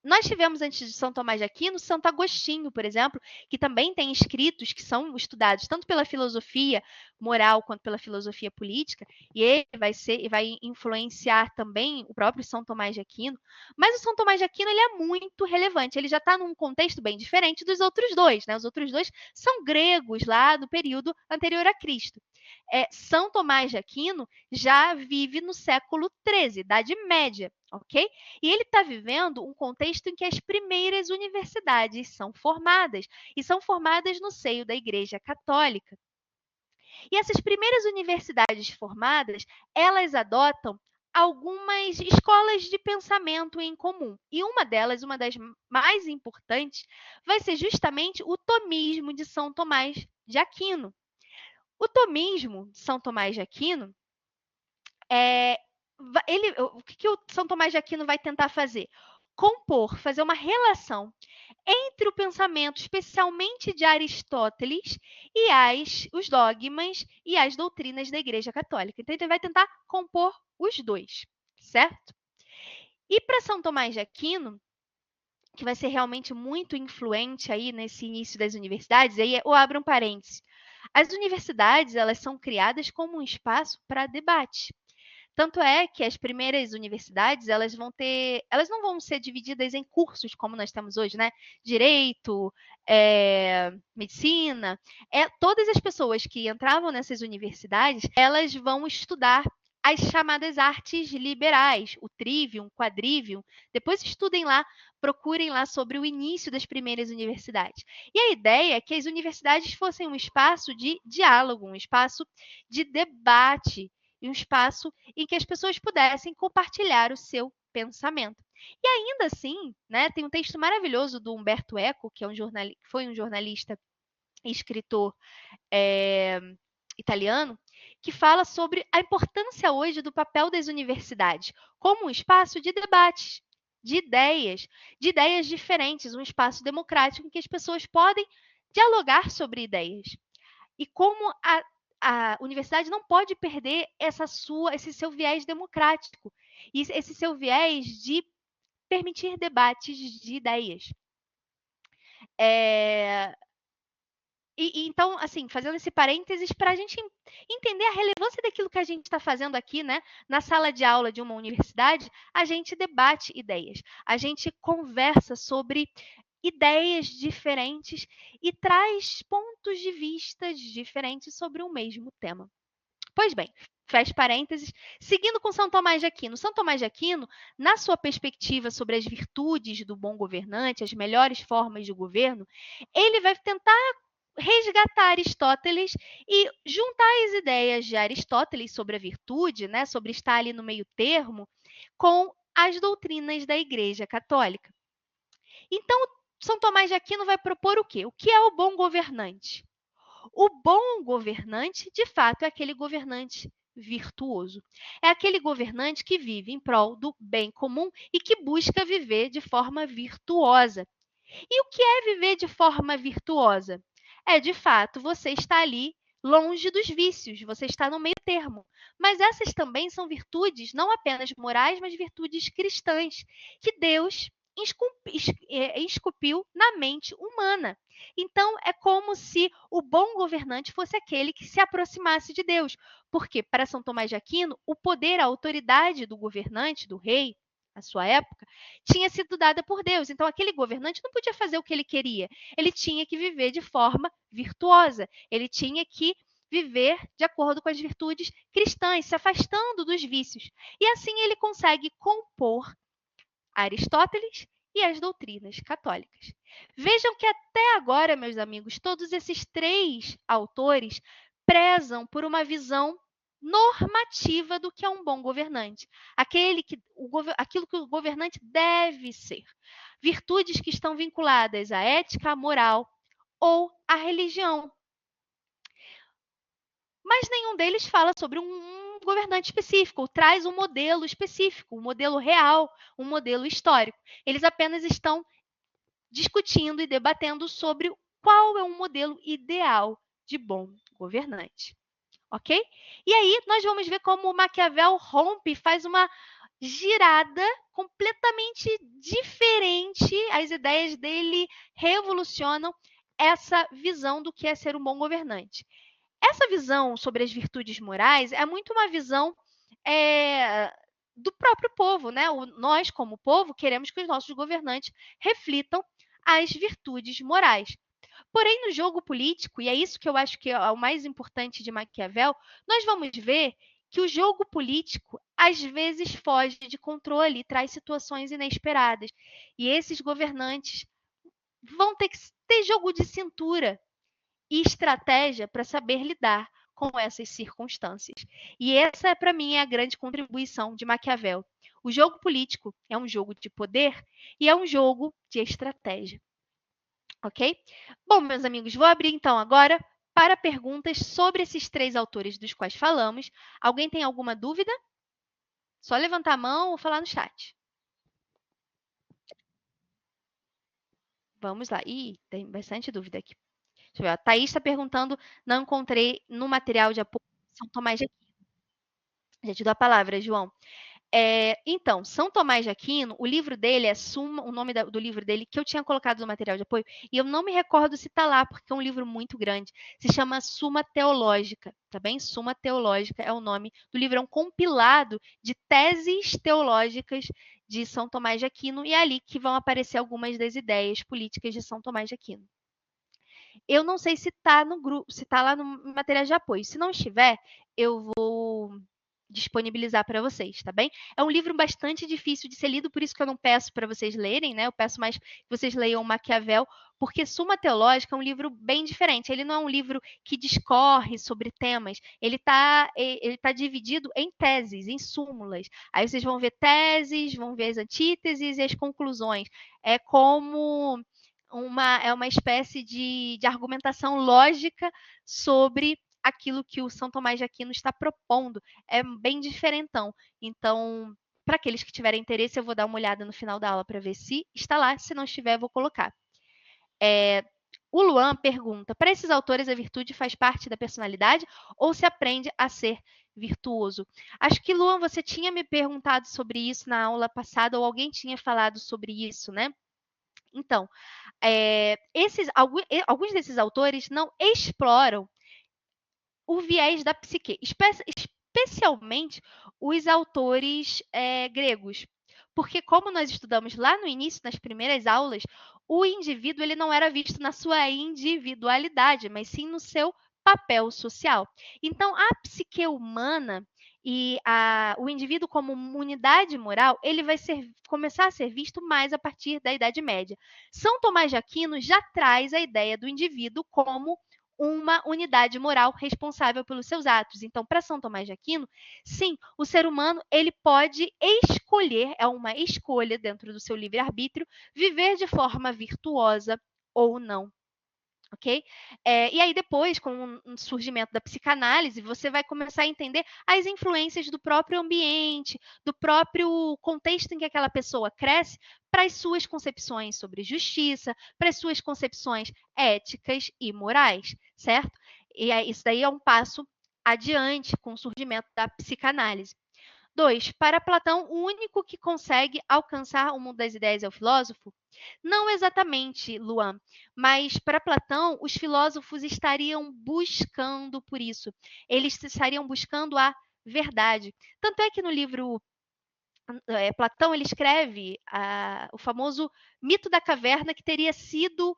Nós tivemos antes de São Tomás de Aquino, Santo Agostinho, por exemplo, que também tem escritos que são estudados tanto pela filosofia moral quanto pela filosofia política, e ele vai influenciar também o próprio São Tomás de Aquino. Mas o São Tomás de Aquino ele é muito relevante, ele já está num contexto bem diferente dos outros dois, né? Os outros dois são gregos lá do período anterior a Cristo. São Tomás de Aquino já vive no século XIII, Idade Média, ok? E ele está vivendo um contexto em que as primeiras universidades são formadas, e são formadas no seio da Igreja Católica. E essas primeiras universidades formadas, elas adotam algumas escolas de pensamento em comum. E uma delas, uma das mais importantes, vai ser justamente o tomismo de São Tomás de Aquino. O tomismo de São Tomás de Aquino o que o São Tomás de Aquino vai tentar fazer? Compor, fazer uma relação entre o pensamento, especialmente de Aristóteles, e os dogmas e as doutrinas da Igreja Católica. Então, ele vai tentar compor os dois, certo? E para São Tomás de Aquino, que vai ser realmente muito influente aí nesse início das universidades, aí eu abro um parênteses. As universidades, elas são criadas como um espaço para debate. Tanto é que as primeiras universidades, elas não vão ser divididas em cursos como nós temos hoje, né? Direito, medicina. Todas as pessoas que entravam nessas universidades, elas vão estudar as chamadas artes liberais, o trivium, quadrivium. Depois estudem lá, procurem lá sobre o início das primeiras universidades. E a ideia é que as universidades fossem um espaço de diálogo, um espaço de debate, e um espaço em que as pessoas pudessem compartilhar o seu pensamento. E ainda assim, né, tem um texto maravilhoso do Umberto Eco, que foi um jornalista e escritor italiano, que fala sobre a importância hoje do papel das universidades como um espaço de debates, de ideias diferentes, um espaço democrático em que as pessoas podem dialogar sobre ideias. E como a universidade não pode perder esse seu viés democrático, esse seu viés de permitir debates de ideias. Então, assim, fazendo esse parênteses para a gente entender a relevância daquilo que a gente está fazendo aqui, né? Na sala de aula de uma universidade, a gente debate ideias, a gente conversa sobre ideias diferentes e traz pontos de vista diferentes sobre o mesmo tema. Pois bem, fecha parênteses. Seguindo com São Tomás de Aquino. São Tomás de Aquino, na sua perspectiva sobre as virtudes do bom governante, as melhores formas de governo, ele vai tentar resgatar Aristóteles e juntar as ideias de Aristóteles sobre a virtude, né, sobre estar ali no meio termo, com as doutrinas da Igreja Católica. Então, São Tomás de Aquino vai propor o quê? O que é o bom governante? O bom governante, de fato, é aquele governante virtuoso. É aquele governante que vive em prol do bem comum e que busca viver de forma virtuosa. E o que é viver de forma virtuosa? É, de fato, você está ali longe dos vícios, você está no meio termo. Mas essas também são virtudes, não apenas morais, mas virtudes cristãs, que Deus esculpiu na mente humana. Então, é como se o bom governante fosse aquele que se aproximasse de Deus. Porque, para São Tomás de Aquino, o poder, a autoridade do governante, do rei, na sua época, tinha sido dada por Deus. Então, aquele governante não podia fazer o que ele queria. Ele tinha que viver de forma virtuosa. Ele tinha que viver de acordo com as virtudes cristãs, se afastando dos vícios. E assim ele consegue compor Aristóteles e as doutrinas católicas. Vejam que até agora, meus amigos, todos esses três autores prezam por uma visão normativa do que é um bom governante. Aquilo que o governante deve ser. Virtudes que estão vinculadas à ética, à moral ou à religião. Mas nenhum deles fala sobre um governante específico, ou traz um modelo específico, um modelo real, um modelo histórico. Eles apenas estão discutindo e debatendo sobre qual é um modelo ideal de bom governante. Ok? E aí nós vamos ver como o Maquiavel rompe e faz uma girada completamente diferente. As ideias dele revolucionam essa visão do que é ser um bom governante. Essa visão sobre as virtudes morais é muito uma visão do próprio povo, né? Nós, como povo, queremos que os nossos governantes reflitam as virtudes morais. Porém, no jogo político, e é isso que eu acho que é o mais importante de Maquiavel, nós vamos ver que o jogo político às vezes foge de controle e traz situações inesperadas. E esses governantes vão ter que ter jogo de cintura e estratégia para saber lidar com essas circunstâncias. E essa, para mim, é a grande contribuição de Maquiavel. O jogo político é um jogo de poder e é um jogo de estratégia. Ok? Bom, meus amigos, vou abrir então agora para perguntas sobre esses três autores dos quais falamos. Alguém tem alguma dúvida? Só levantar a mão ou falar no chat. Vamos lá. Ih, tem bastante dúvida aqui. Deixa eu ver. A Thaís está perguntando, não encontrei no material de apoio de São Tomás de Aquino. Já te dou a palavra, João. Então, São Tomás de Aquino, o livro dele é o nome do livro dele, que eu tinha colocado no material de apoio, e eu não me recordo se está lá, porque é um livro muito grande. Se chama Suma Teológica, tá bem? Suma Teológica é o nome do livro, é um compilado de teses teológicas de São Tomás de Aquino, e é ali que vão aparecer algumas das ideias políticas de São Tomás de Aquino. Eu não sei se está no grupo, se está lá no material de apoio. Se não estiver, eu vou disponibilizar para vocês, tá bem? É um livro bastante difícil de ser lido, por isso que eu não peço para vocês lerem, né? Eu peço mais que vocês leiam Maquiavel, porque Suma Teológica é um livro bem diferente. Ele não é um livro que discorre sobre temas, ele tá dividido em teses, em súmulas. Aí vocês vão ver teses, vão ver as antíteses e as conclusões. É como uma espécie de argumentação lógica sobre aquilo que o São Tomás de Aquino está propondo. É bem diferentão. Então, para aqueles que tiverem interesse, eu vou dar uma olhada no final da aula para ver se está lá. Se não estiver, eu vou colocar. O Luan pergunta: para esses autores, a virtude faz parte da personalidade ou se aprende a ser virtuoso? Acho que, Luan, você tinha me perguntado sobre isso na aula passada, ou alguém tinha falado sobre isso, né? Então, alguns desses autores não exploram o viés da psique, especialmente os autores gregos. Porque, como nós estudamos lá no início, nas primeiras aulas, o indivíduo ele não era visto na sua individualidade, mas sim no seu papel social. Então, a psique humana e o indivíduo como unidade moral, ele vai começar a ser visto mais a partir da Idade Média. São Tomás de Aquino já traz a ideia do indivíduo como uma unidade moral responsável pelos seus atos. Então, para São Tomás de Aquino, sim, o ser humano ele pode escolher, é uma escolha dentro do seu livre-arbítrio, viver de forma virtuosa ou não. Ok? E aí depois, com o surgimento da psicanálise, você vai começar a entender as influências do próprio ambiente, do próprio contexto em que aquela pessoa cresce, para as suas concepções sobre justiça, para as suas concepções éticas e morais, certo? E isso daí é um passo adiante com o surgimento da psicanálise. 2. Para Platão, o único que consegue alcançar o mundo das ideias é o filósofo? Não exatamente, Luan, mas para Platão, os filósofos estariam buscando por isso. Eles estariam buscando a verdade. Tanto é que no livro Platão ele escreve o famoso mito da caverna que teria sido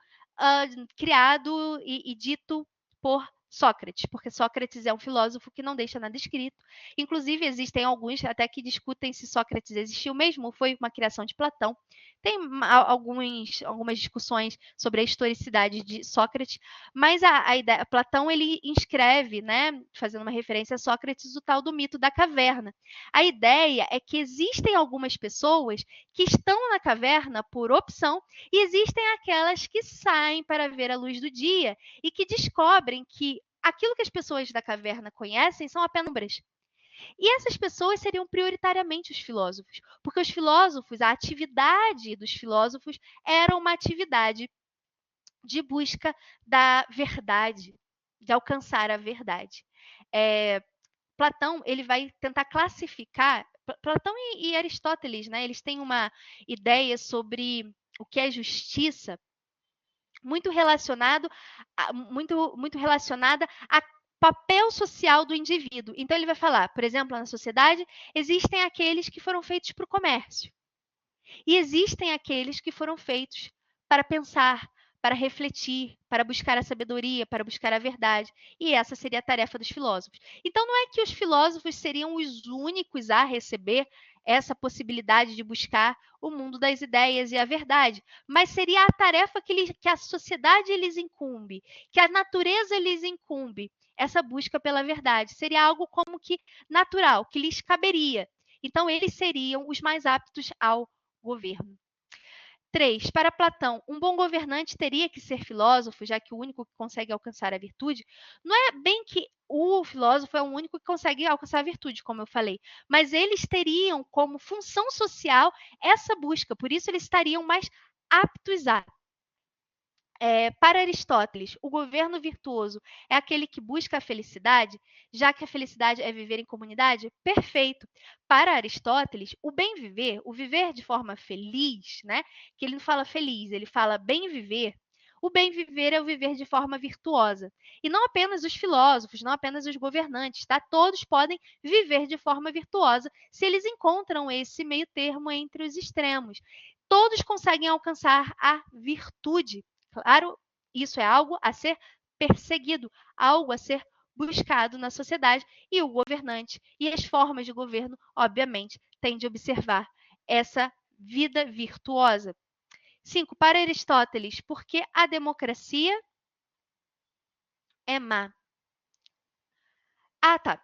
criado e dito por Sócrates, porque Sócrates é um filósofo que não deixa nada escrito. Inclusive, existem alguns até que discutem se Sócrates existiu mesmo ou foi uma criação de Platão. Tem algumas discussões sobre a historicidade de Sócrates, mas a ideia, Platão ele inscreve, né, fazendo uma referência a Sócrates, o tal do mito da caverna. A ideia é que existem algumas pessoas que estão na caverna por opção e existem aquelas que saem para ver a luz do dia e que descobrem que aquilo que as pessoas da caverna conhecem são apenas sombras. E essas pessoas seriam prioritariamente os filósofos, porque os filósofos, a atividade dos filósofos era uma atividade de busca da verdade, de alcançar a verdade. Platão ele vai tentar classificar. Platão e Aristóteles, né? Eles têm uma ideia sobre o que é justiça muito muito relacionada a papel social do indivíduo. Então ele vai falar, por exemplo, na sociedade existem aqueles que foram feitos para o comércio e existem aqueles que foram feitos para pensar, para refletir, para buscar a sabedoria, para buscar a verdade. E essa seria a tarefa dos filósofos. Então, não é que os filósofos seriam os únicos a receber essa possibilidade de buscar o mundo das ideias e a verdade, mas seria a tarefa que a sociedade lhes incumbe, que a natureza lhes incumbe, essa busca pela verdade. Seria algo como que natural, que lhes caberia. Então, eles seriam os mais aptos ao governo. 3. Para Platão, um bom governante teria que ser filósofo, já que o único que consegue alcançar a virtude. Não é bem que o filósofo é o único que consegue alcançar a virtude, como eu falei, mas eles teriam como função social essa busca, por isso eles estariam mais aptos a. Para Aristóteles, o governo virtuoso é aquele que busca a felicidade, já que a felicidade é viver em comunidade? Perfeito. Para Aristóteles, o bem viver, o viver de forma feliz, né? Que ele não fala feliz, ele fala bem viver. O bem viver é o viver de forma virtuosa. E não apenas os filósofos, não apenas os governantes, tá? Todos podem viver de forma virtuosa se eles encontram esse meio termo entre os extremos. Todos conseguem alcançar a virtude. Claro, isso é algo a ser perseguido, algo a ser buscado na sociedade, e o governante e as formas de governo, obviamente, têm de observar essa vida virtuosa. 5. Para Aristóteles, por que a democracia é má? Ah, tá.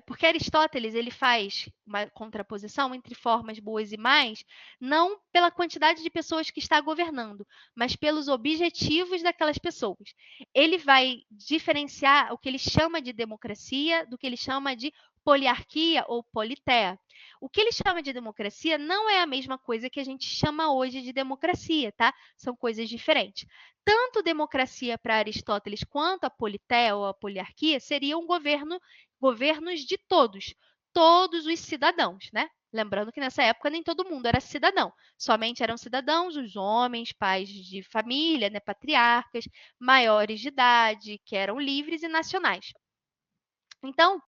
Porque Aristóteles ele faz uma contraposição entre formas boas e más, não pela quantidade de pessoas que está governando, mas pelos objetivos daquelas pessoas. Ele vai diferenciar o que ele chama de democracia do que ele chama de poliarquia ou politéia. O que ele chama de democracia não é a mesma coisa que a gente chama hoje de democracia, tá? São coisas diferentes. Tanto democracia para Aristóteles quanto a politéia ou a poliarquia seriam governos de todos os cidadãos, né? Lembrando que nessa época nem todo mundo era cidadão, somente eram cidadãos os homens, pais de família, né, patriarcas, maiores de idade, que eram livres e nacionais. Então,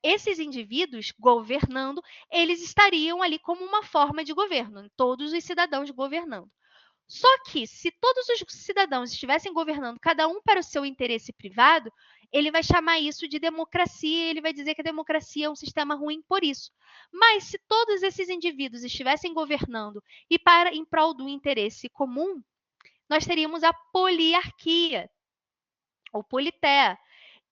esses indivíduos governando, eles estariam ali como uma forma de governo, todos os cidadãos governando. Só que, se todos os cidadãos estivessem governando, cada um para o seu interesse privado, ele vai chamar isso de democracia, ele vai dizer que a democracia é um sistema ruim por isso. Mas, se todos esses indivíduos estivessem governando em prol do interesse comum, nós teríamos a poliarquia, ou politéia,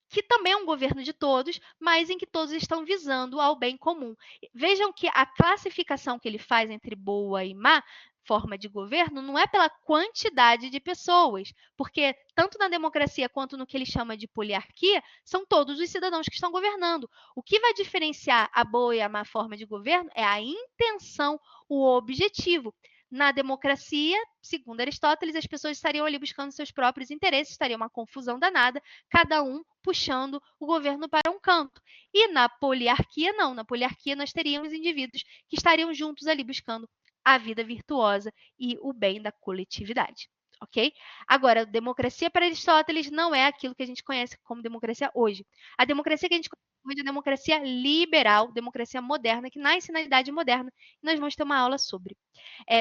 que também é um governo de todos, mas em que todos estão visando ao bem comum. Vejam que a classificação que ele faz entre boa e má forma de governo não é pela quantidade de pessoas, porque tanto na democracia quanto no que ele chama de poliarquia, são todos os cidadãos que estão governando. O que vai diferenciar a boa e a má forma de governo é a intenção, o objetivo. Na democracia, segundo Aristóteles, as pessoas estariam ali buscando seus próprios interesses, estaria uma confusão danada, cada um puxando o governo para um canto. E na poliarquia, não. Na poliarquia, nós teríamos indivíduos que estariam juntos ali buscando a vida virtuosa e o bem da coletividade. Ok? Agora, democracia para Aristóteles não é aquilo que a gente conhece como democracia hoje. A democracia que a gente conhece hoje é a democracia liberal, democracia moderna, que nasce na Idade Moderna. E nós vamos ter uma aula sobre.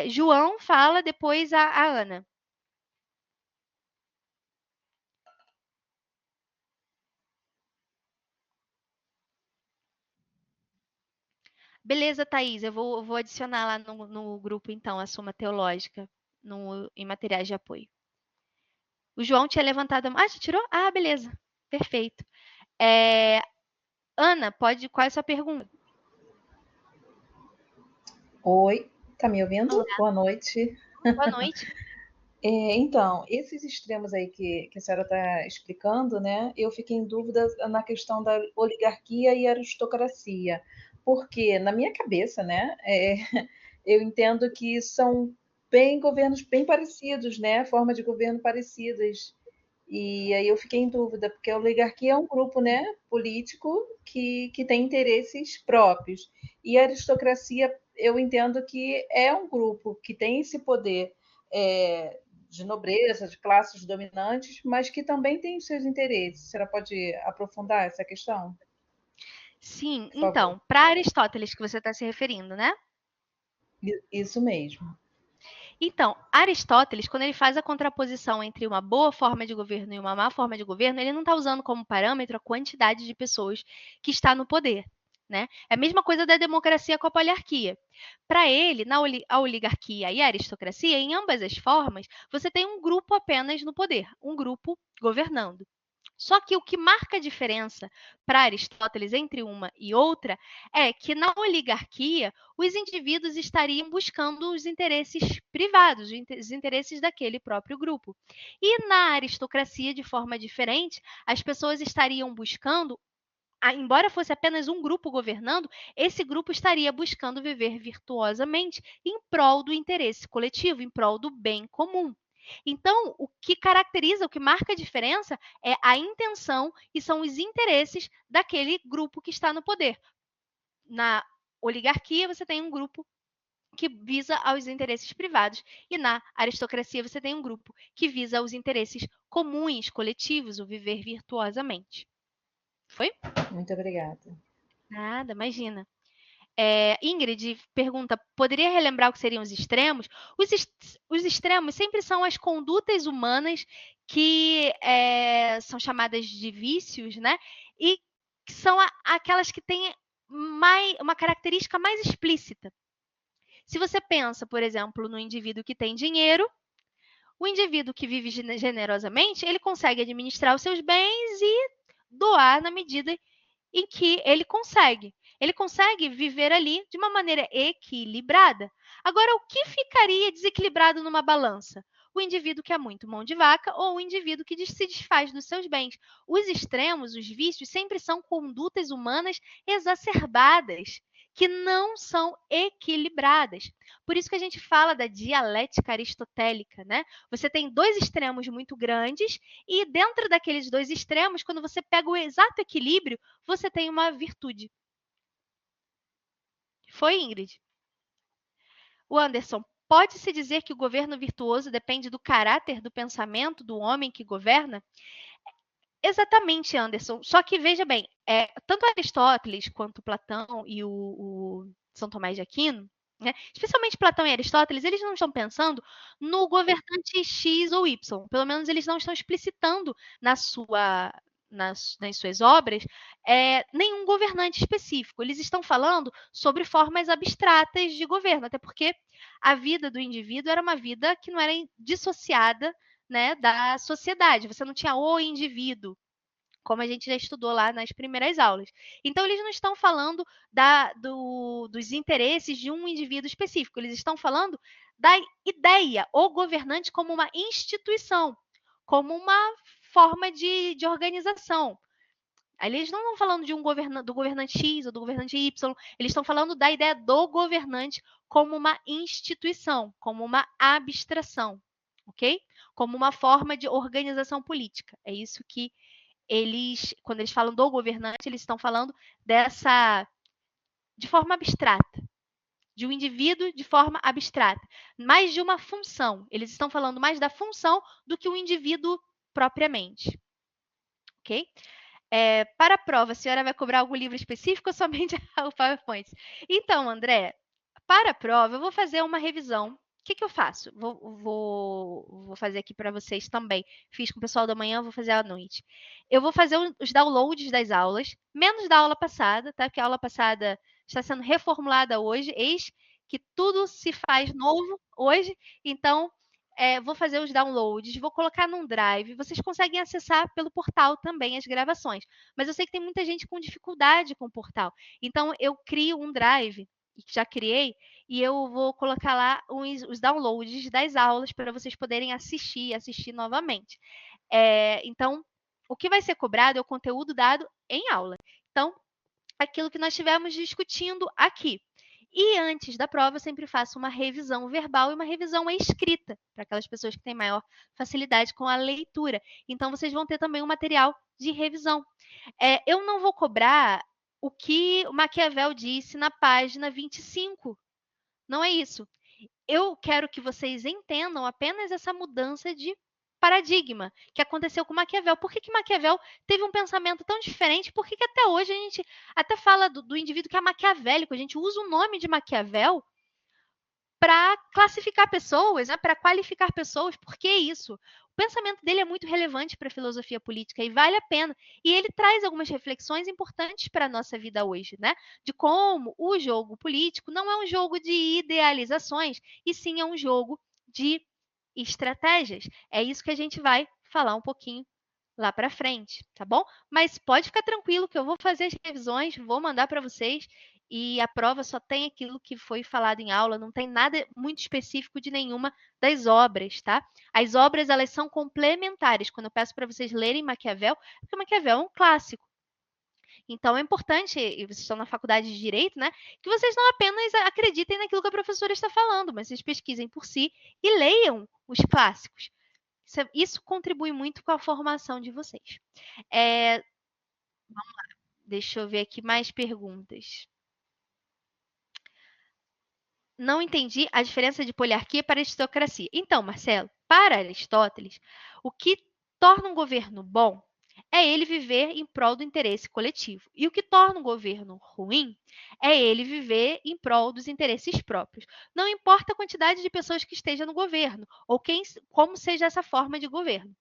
João fala, depois a Ana. Beleza, Thaís, eu vou adicionar lá no grupo, então, a Soma Teológica em materiais de apoio. O João tinha levantado a mão. Ah, já tirou? Ah, beleza. Perfeito. Ana, qual é a sua pergunta? Oi, tá me ouvindo? Olá, Boa noite. boa noite. Então, esses extremos aí que a senhora está explicando, né? Eu fiquei em dúvida na questão da oligarquia e aristocracia, porque na minha cabeça, né? Eu entendo que são governos bem parecidos, né? Forma de governo parecidas. E aí eu fiquei em dúvida, porque a oligarquia é um grupo, né, político que tem interesses próprios. E a aristocracia, eu entendo que é um grupo que tem esse poder de nobreza, de classes dominantes, mas que também tem os seus interesses. A senhora pode aprofundar essa questão, Sim, por favor? então, para Aristóteles que você está se referindo, né? Isso mesmo. Então, Aristóteles, quando ele faz a contraposição entre uma boa forma de governo e uma má forma de governo, ele não está usando como parâmetro a quantidade de pessoas que está no poder. Né? É a mesma coisa da democracia com a poliarquia. Para ele, a oligarquia e a aristocracia, em ambas as formas, você tem um grupo apenas no poder, um grupo governando. Só que o que marca a diferença para Aristóteles entre uma e outra é que na oligarquia os indivíduos estariam buscando os interesses privados, os interesses daquele próprio grupo. E na aristocracia, de forma diferente, as pessoas estariam buscando, embora fosse apenas um grupo governando, esse grupo estaria buscando viver virtuosamente em prol do interesse coletivo, em prol do bem comum. Então, o que caracteriza, o que marca a diferença é a intenção e são os interesses daquele grupo que está no poder. Na oligarquia, você tem um grupo que visa aos interesses privados e na aristocracia você tem um grupo que visa aos interesses comuns, coletivos, o viver virtuosamente. Foi? Muito obrigada. Nada, imagina. Ingrid pergunta: poderia relembrar o que seriam os extremos? Os extremos sempre são as condutas humanas que são chamadas de vícios, né? E são aquelas que têm uma característica mais explícita. Se você pensa, por exemplo, no indivíduo que tem dinheiro, o indivíduo que vive generosamente, ele consegue administrar os seus bens e doar na medida em que ele consegue. Ele consegue viver ali de uma maneira equilibrada. Agora, o que ficaria desequilibrado numa balança? O indivíduo que é muito mão de vaca ou o indivíduo que se desfaz dos seus bens. Os extremos, os vícios, sempre são condutas humanas exacerbadas, que não são equilibradas. Por isso que a gente fala da dialética aristotélica, né? Você tem dois extremos muito grandes e dentro daqueles dois extremos, quando você pega o exato equilíbrio, você tem uma virtude. Foi, Ingrid? O Anderson, pode-se dizer que o governo virtuoso depende do caráter, do pensamento do homem que governa? Exatamente, Anderson. Só que, veja bem, tanto Aristóteles quanto Platão e o São Tomás de Aquino, né, especialmente Platão e Aristóteles, eles não estão pensando no governante X ou Y. Pelo menos eles não estão explicitando nas suas obras nenhum governante específico. Eles estão falando sobre formas abstratas de governo, até porque a vida do indivíduo era uma vida que não era dissociada, né, da sociedade. Você não tinha o indivíduo, como a gente já estudou lá nas primeiras aulas. Então, eles não estão falando dos interesses de um indivíduo específico, eles estão falando da ideia, o governante como uma instituição, como uma forma de organização. Eles não estão falando de do governante X ou do governante Y, eles estão falando da ideia do governante como uma instituição, como uma abstração, ok? Como uma forma de organização política. É isso que quando eles falam do governante, eles estão falando de forma abstrata, de um indivíduo de forma abstrata, mais de uma função. Eles estão falando mais da função do que o indivíduo propriamente, ok? Para a prova, a senhora vai cobrar algum livro específico ou somente o PowerPoint? Então, André, para a prova, eu vou fazer uma revisão. O que eu faço? Vou fazer aqui para vocês também. Fiz com o pessoal da manhã, vou fazer à noite. Eu vou fazer os downloads das aulas, menos da aula passada, tá? Porque a aula passada está sendo reformulada hoje. Eis que tudo se faz novo hoje. Então, vou fazer os downloads, vou colocar num drive. Vocês conseguem acessar pelo portal também as gravações. Mas eu sei que tem muita gente com dificuldade com o portal. Então, eu crio um drive, já criei, e eu vou colocar lá os downloads das aulas para vocês poderem assistir novamente. Então, o que vai ser cobrado é o conteúdo dado em aula. Então, aquilo que nós estivemos discutindo aqui. E antes da prova, eu sempre faço uma revisão verbal e uma revisão escrita, para aquelas pessoas que têm maior facilidade com a leitura. Então, vocês vão ter também um material de revisão. Eu não vou cobrar o que o Maquiavel disse na página 25. Não é isso. Eu quero que vocês entendam apenas essa mudança de paradigma que aconteceu com Maquiavel. Por que Maquiavel teve um pensamento tão diferente? Por que até hoje a gente até fala do indivíduo que é maquiavélico? A gente usa o nome de Maquiavel para classificar pessoas, né, para qualificar pessoas. Por que isso? O pensamento dele é muito relevante para a filosofia política e vale a pena. E ele traz algumas reflexões importantes para a nossa vida hoje, né? De como o jogo político não é um jogo de idealizações, e sim é um jogo de estratégias. É isso que a gente vai falar um pouquinho lá para frente, tá bom? Mas pode ficar tranquilo que eu vou fazer as revisões, vou mandar para vocês e a prova só tem aquilo que foi falado em aula, não tem nada muito específico de nenhuma das obras, tá? As obras, elas são complementares. Quando eu peço para vocês lerem Maquiavel, porque Maquiavel é um clássico. Então é importante, e vocês estão na faculdade de Direito, né, que vocês não apenas acreditem naquilo que a professora está falando, mas vocês pesquisem por si e leiam os clássicos. Isso contribui muito com a formação de vocês. Vamos lá, deixa eu ver aqui mais perguntas. Não entendi a diferença de poliarquia para aristocracia. Então, Marcelo, para Aristóteles, o que torna um governo bom é ele viver em prol do interesse coletivo. E o que torna um governo ruim é ele viver em prol dos interesses próprios. Não importa a quantidade de pessoas que esteja no governo ou como seja essa forma de governo.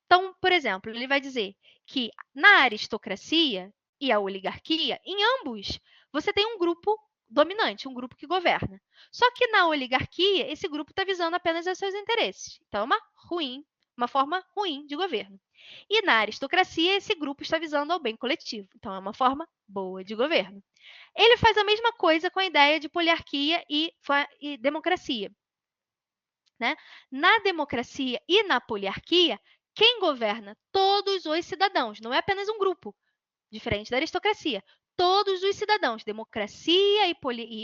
Então, por exemplo, ele vai dizer que na aristocracia e a oligarquia, em ambos, você tem um grupo dominante, um grupo que governa. Só que na oligarquia, esse grupo está visando apenas os seus interesses. Então, é uma forma ruim de governo. E na aristocracia, esse grupo está visando ao bem coletivo. Então, é uma forma boa de governo. Ele faz a mesma coisa com a ideia de poliarquia e democracia. Né? Na democracia e na poliarquia, quem governa? Todos os cidadãos, não é apenas um grupo, diferente da aristocracia. Todos os cidadãos, democracia e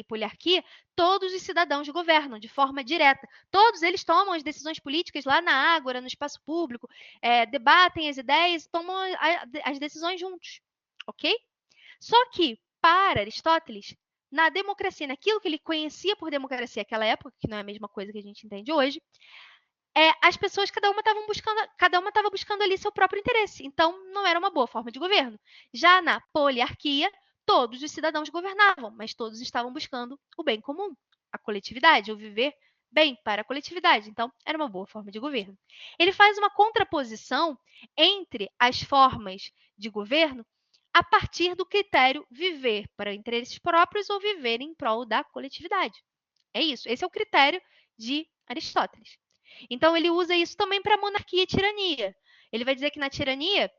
poliarquia, todos os cidadãos governam de forma direta. Todos eles tomam as decisões políticas lá na ágora, no espaço público, debatem as ideias, tomam as decisões juntos, ok? Só que, para Aristóteles, na democracia, naquilo que ele conhecia por democracia naquela época, que não é a mesma coisa que a gente entende hoje, as pessoas, cada uma estava buscando ali seu próprio interesse. Então, não era uma boa forma de governo. Já na poliarquia, todos os cidadãos governavam, mas todos estavam buscando o bem comum, a coletividade, o viver bem para a coletividade. Então, era uma boa forma de governo. Ele faz uma contraposição entre as formas de governo a partir do critério viver para interesses próprios ou viver em prol da coletividade. É isso. Esse é o critério de Aristóteles. Então, ele usa isso também para monarquia e tirania. Ele vai dizer que na tirania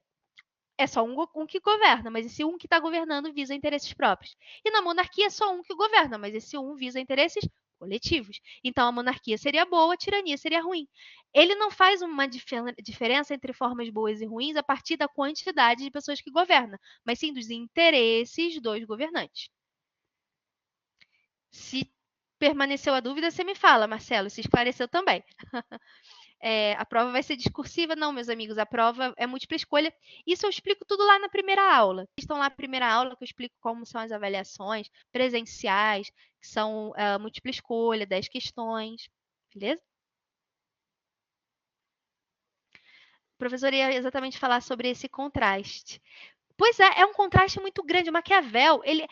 é só um que governa, mas esse um que está governando visa interesses próprios. E na monarquia é só um que governa, mas esse um visa interesses coletivos. Então, a monarquia seria boa, a tirania seria ruim. Ele não faz uma diferença entre formas boas e ruins a partir da quantidade de pessoas que governam, mas sim dos interesses dos governantes. Se permaneceu a dúvida, você me fala, Marcelo, se esclareceu também. A prova vai ser discursiva? Não, meus amigos, a prova é múltipla escolha. Isso eu explico tudo lá na primeira aula. Estão lá na primeira aula que eu explico como são as avaliações presenciais, que são múltipla escolha, 10 questões, beleza? O professor ia exatamente falar sobre esse contraste. Pois é um contraste muito grande. O Maquiavel, ele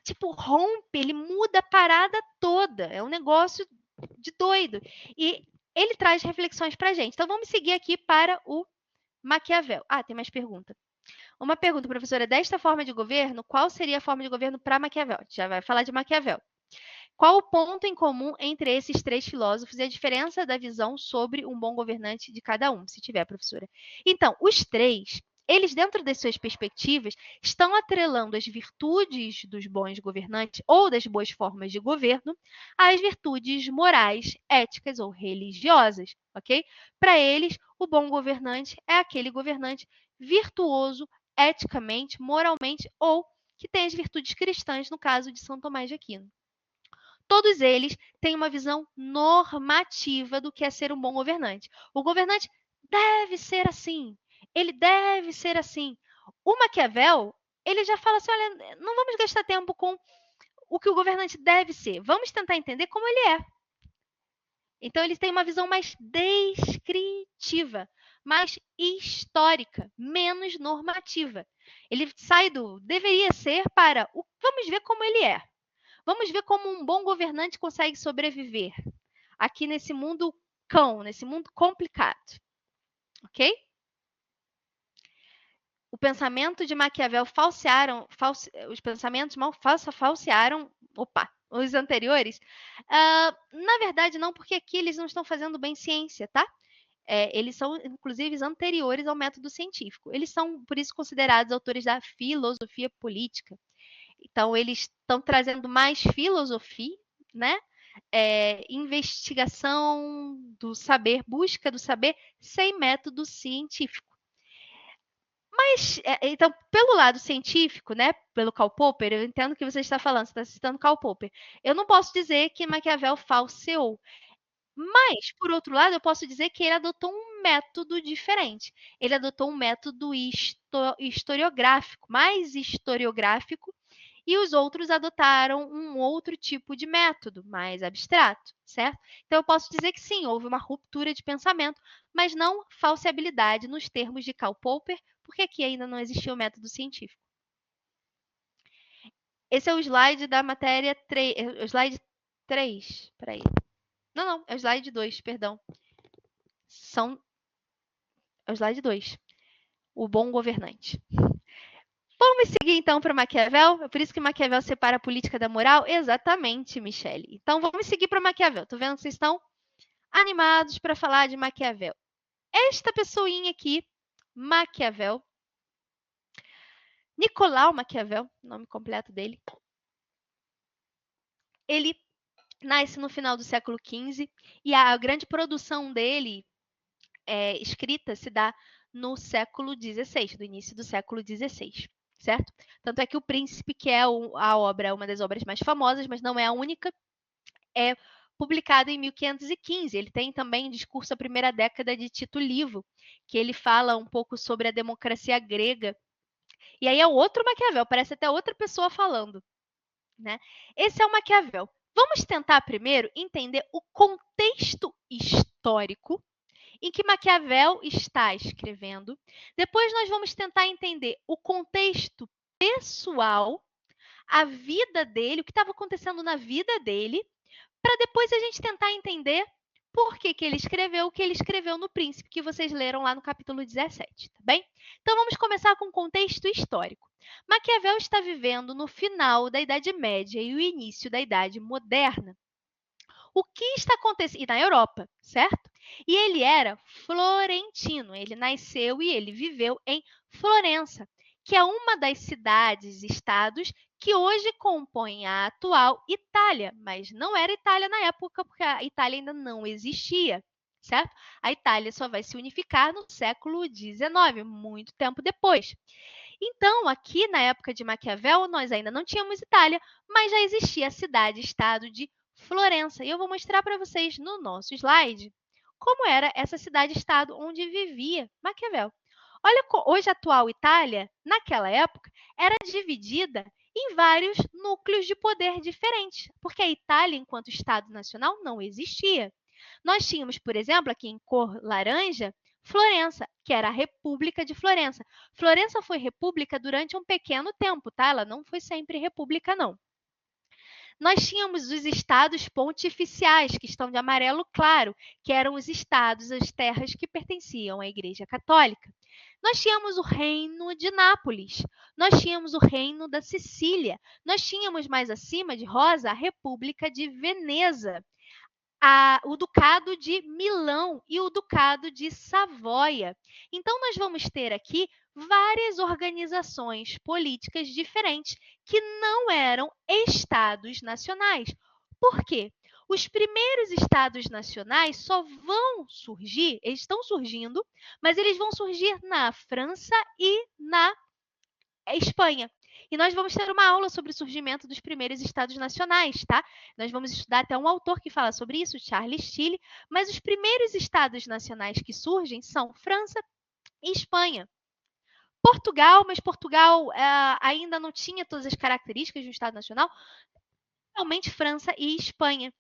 tipo rompe, ele muda a parada toda. É um negócio de doido. E ele traz reflexões para a gente. Então, vamos seguir aqui para o Maquiavel. Tem mais pergunta. Uma pergunta, professora. Desta forma de governo, qual seria a forma de governo para Maquiavel? Já vai falar de Maquiavel. Qual o ponto em comum entre esses três filósofos e a diferença da visão sobre um bom governante de cada um, se tiver, professora? Então, os três, eles, dentro das suas perspectivas, estão atrelando as virtudes dos bons governantes ou das boas formas de governo às virtudes morais, éticas ou religiosas, ok? Para eles, o bom governante é aquele governante virtuoso eticamente, moralmente ou que tem as virtudes cristãs, no caso de São Tomás de Aquino. Todos eles têm uma visão normativa do que é ser um bom governante. O governante deve ser assim, ele deve ser assim. O Maquiavel, ele já fala assim, olha, não vamos gastar tempo com o que o governante deve ser, vamos tentar entender como ele é. Então, eles têm uma visão mais descritiva, mais histórica, menos normativa. Ele sai do deveria ser para o vamos ver como ele é. Vamos ver como um bom governante consegue sobreviver aqui nesse mundo cão, nesse mundo complicado. Ok? O pensamento de Maquiavel os pensamentos falsearam, os anteriores? Na verdade, não, porque aqui eles não estão fazendo bem ciência, tá? Eles são, inclusive, anteriores ao método científico. Eles são, por isso, considerados autores da filosofia política. Então, eles estão trazendo mais filosofia, né? Investigação do saber, busca do saber sem método científico. Mas, então, pelo lado científico, né, pelo Karl Popper, eu entendo o que você está falando, você está citando Karl Popper. Eu não posso dizer que Maquiavel falseou. Mas, por outro lado, eu posso dizer que ele adotou um método diferente. Ele adotou um método historiográfico, mais historiográfico, e os outros adotaram um outro tipo de método, mais abstrato, certo? Então, eu posso dizer que sim, houve uma ruptura de pensamento, mas não falseabilidade nos termos de Karl Popper, porque aqui ainda não existia o método científico. Esse é o slide da matéria 3. O slide 3. Peraí. Não, é o slide 2, perdão. É o slide 2. O bom governante. Vamos seguir então para Maquiavel? É por isso que Maquiavel separa a política da moral? Exatamente, Michele. Então vamos seguir para Maquiavel. Estou vendo que vocês estão animados para falar de Maquiavel. Esta pessoinha aqui, Maquiavel, Nicolau Maquiavel, nome completo dele, ele nasce no final do século XV e a grande produção dele escrita se dá no século XVI, do início do século XVI, certo? Tanto é que O Príncipe, que é a obra, uma das obras mais famosas, mas não é a única, é publicado em 1515. Ele tem também Discurso à Primeira Década de Tito Livio, que ele fala um pouco sobre a democracia grega. E aí é outro Maquiavel, parece até outra pessoa falando, né? Esse é o Maquiavel. Vamos tentar primeiro entender o contexto histórico em que Maquiavel está escrevendo. Depois nós vamos tentar entender o contexto pessoal, a vida dele, o que estava acontecendo na vida dele, para depois a gente tentar entender por que ele escreveu o que ele escreveu no Príncipe, que vocês leram lá no capítulo 17, tá bem? Então vamos começar com o contexto histórico. Maquiavel está vivendo no final da Idade Média e o início da Idade Moderna. O que está acontecendo? E na Europa, certo? E ele era florentino. Ele nasceu e ele viveu em Florença, que é uma das cidades-estados que hoje compõem a atual Itália, mas não era Itália na época, porque a Itália ainda não existia, certo? A Itália só vai se unificar no século XIX, muito tempo depois. Então, aqui na época de Maquiavel, nós ainda não tínhamos Itália, mas já existia a cidade-estado de Florença. E eu vou mostrar para vocês no nosso slide como era essa cidade-estado onde vivia Maquiavel. Olha, hoje a atual Itália, naquela época, era dividida em vários núcleos de poder diferentes, porque a Itália, enquanto Estado nacional, não existia. Nós tínhamos, por exemplo, aqui em cor laranja, Florença, que era a República de Florença. Florença foi república durante um pequeno tempo, tá? Ela não foi sempre república, não. Nós tínhamos os estados pontificiais, que estão de amarelo claro, que eram os estados, as terras que pertenciam à Igreja Católica. Nós tínhamos o reino de Nápoles, nós tínhamos o reino da Sicília, nós tínhamos mais acima de rosa a República de Veneza, o Ducado de Milão e o Ducado de Savoia. Então, nós vamos ter aqui várias organizações políticas diferentes que não eram estados nacionais. Por quê? Os primeiros estados nacionais só vão surgir, eles estão surgindo, mas eles vão surgir na França e na Espanha. E nós vamos ter uma aula sobre o surgimento dos primeiros estados nacionais, tá? Nós vamos estudar até um autor que fala sobre isso, Charles Tilley, mas os primeiros estados nacionais que surgem são França e Espanha. Portugal, mas Portugal ainda não tinha todas as características de um estado nacional, realmente França e Espanha.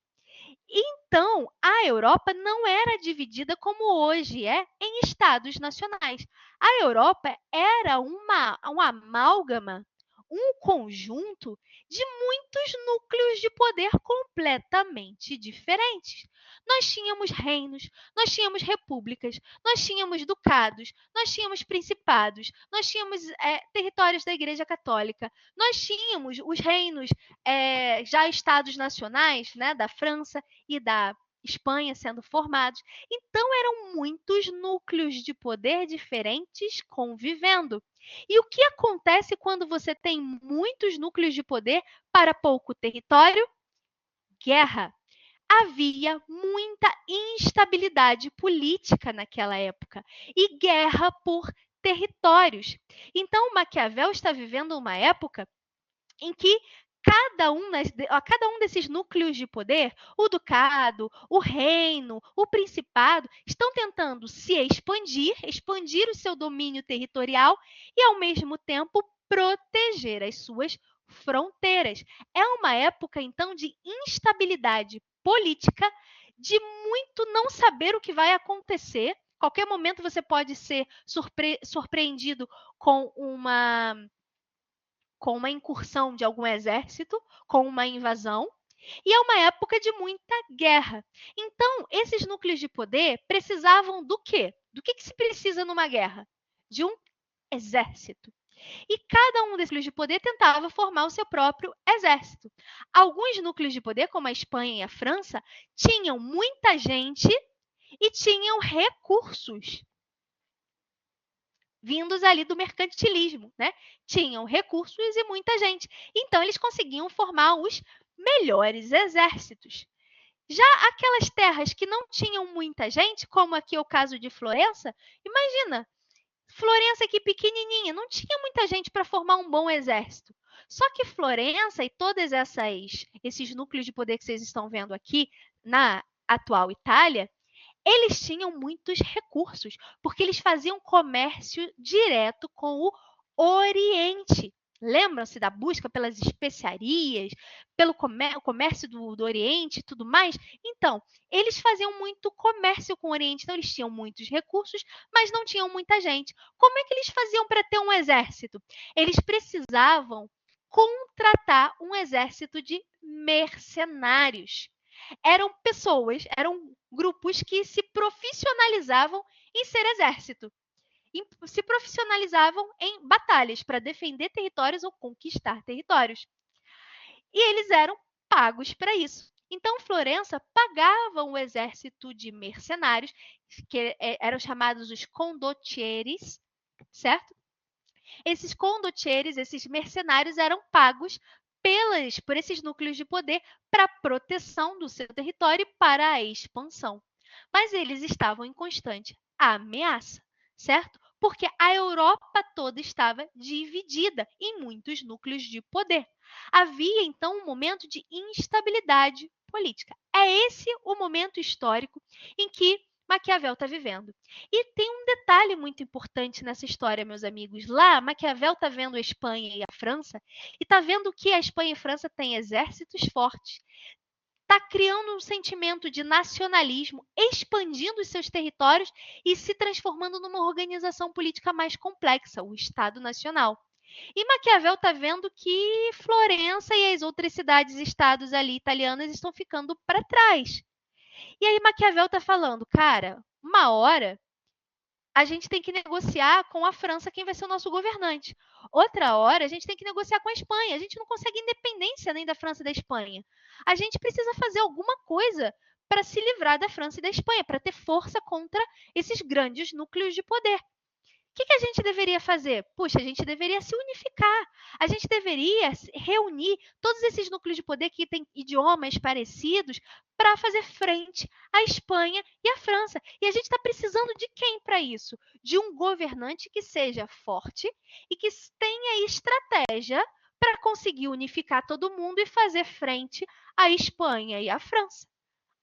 Então, a Europa não era dividida como hoje é em estados nacionais. A Europa era um amálgama, um conjunto de muitos núcleos de poder completamente diferentes. Nós tínhamos reinos, nós tínhamos repúblicas, nós tínhamos ducados, nós tínhamos principados, nós tínhamos territórios da Igreja Católica, nós tínhamos os reinos já estados nacionais, né, da França e da Espanha sendo formados. Então, eram muitos núcleos de poder diferentes convivendo. E o que acontece quando você tem muitos núcleos de poder para pouco território? Guerra. Havia muita instabilidade política naquela época e guerra por territórios. Então, Maquiavel está vivendo uma época em que cada um desses núcleos de poder, o ducado, o reino, o principado, estão tentando se expandir o seu domínio territorial e, ao mesmo tempo, proteger as suas fronteiras. É uma época, então, de instabilidade política, de muito não saber o que vai acontecer. Qualquer momento você pode ser surpreendido com uma incursão de algum exército, com uma invasão, e é uma época de muita guerra. Então, esses núcleos de poder precisavam do quê? Do que se precisa numa guerra? De um exército. E cada um desses núcleos de poder tentava formar o seu próprio exército. Alguns núcleos de poder, como a Espanha e a França, tinham muita gente e tinham recursos vindos ali do mercantilismo, né? Tinham recursos e muita gente. Então, eles conseguiam formar os melhores exércitos. Já aquelas terras que não tinham muita gente, como aqui é o caso de Florença, imagina, Florença aqui pequenininha, não tinha muita gente para formar um bom exército. Só que Florença e todos esses núcleos de poder que vocês estão vendo aqui na atual Itália, eles tinham muitos recursos, porque eles faziam comércio direto com o Oriente. Lembram-se da busca pelas especiarias, pelo comércio do Oriente e tudo mais? Então, eles faziam muito comércio com o Oriente, então eles tinham muitos recursos, mas não tinham muita gente. Como é que eles faziam para ter um exército? Eles precisavam contratar um exército de mercenários. Eram grupos que se profissionalizavam em ser exército. Se profissionalizavam em batalhas para defender territórios ou conquistar territórios. E eles eram pagos para isso. Então, Florença pagava um exército de mercenários, que eram chamados os condottieri, certo? Esses condottieri, esses mercenários, eram pagos por esses núcleos de poder para a proteção do seu território e para a expansão. Mas eles estavam em constante ameaça, certo? Porque a Europa toda estava dividida em muitos núcleos de poder. Havia, então, um momento de instabilidade política. É esse o momento histórico em que Maquiavel está vivendo. E tem um detalhe muito importante nessa história, meus amigos. Lá, Maquiavel está vendo a Espanha e a França e está vendo que a Espanha e a França têm exércitos fortes, está criando um sentimento de nacionalismo, expandindo os seus territórios e se transformando numa organização política mais complexa, o Estado Nacional. E Maquiavel está vendo que Florença e as outras cidades-estados ali italianas estão ficando para trás. E aí Maquiavel está falando, cara, uma hora a gente tem que negociar com a França quem vai ser o nosso governante. Outra hora, a gente tem que negociar com a Espanha. A gente não consegue independência nem da França e da Espanha. A gente precisa fazer alguma coisa para se livrar da França e da Espanha, para ter força contra esses grandes núcleos de poder. O que a gente deveria fazer? Puxa, a gente deveria se unificar. A gente deveria reunir todos esses núcleos de poder que têm idiomas parecidos para fazer frente à Espanha e à França. E a gente está precisando de quem para isso? De um governante que seja forte e que tenha estratégia para conseguir unificar todo mundo e fazer frente à Espanha e à França.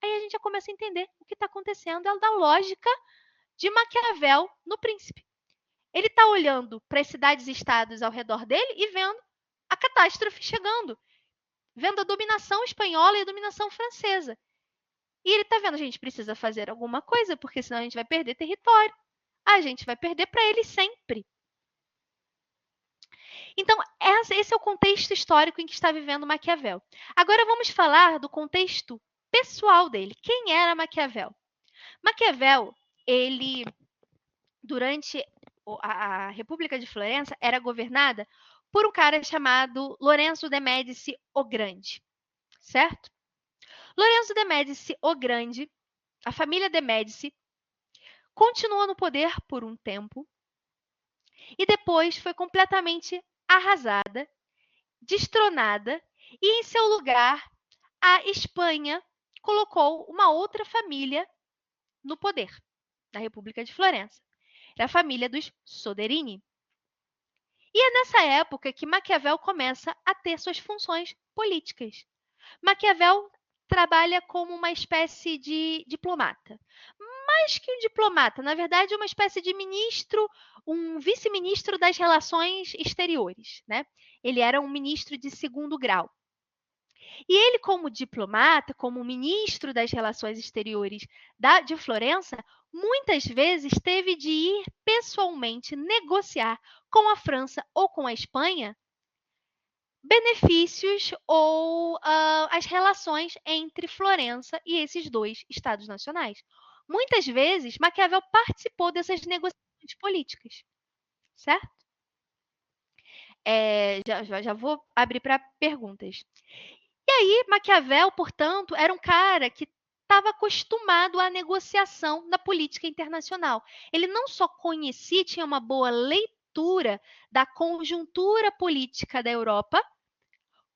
Aí a gente já começa a entender o que está acontecendo, é da lógica de Maquiavel no Príncipe. Ele está olhando para as cidades e estados ao redor dele e vendo a catástrofe chegando, vendo a dominação espanhola e a dominação francesa. E ele está vendo, a gente precisa fazer alguma coisa, porque senão a gente vai perder território. A gente vai perder para ele sempre. Então, esse é o contexto histórico em que está vivendo Maquiavel. Agora vamos falar do contexto pessoal dele. Quem era Maquiavel? Maquiavel, ele, durante a República de Florença, era governada por um cara chamado Lorenzo de Médici o Grande, certo? Lorenzo de Médici o Grande, a família de Médici, continuou no poder por um tempo e depois foi completamente arrasada, destronada e, em seu lugar, a Espanha colocou uma outra família no poder, na República de Florença. É a família dos Soderini. E é nessa época que Maquiavel começa a ter suas funções políticas. Maquiavel trabalha como uma espécie de diplomata. Mais que um diplomata, na verdade, uma espécie de ministro, um vice-ministro das relações exteriores, né? Ele era um ministro de segundo grau. E ele, como diplomata, como ministro das relações exteriores de Florença, muitas vezes teve de ir pessoalmente negociar com a França ou com a Espanha benefícios ou as relações entre Florença e esses dois estados nacionais. Muitas vezes, Maquiavel participou dessas negociações políticas, certo? Já vou abrir para perguntas. E aí, Maquiavel, portanto, era um cara que estava acostumado à negociação na política internacional. Ele não só conhecia, tinha uma boa leitura da conjuntura política da Europa,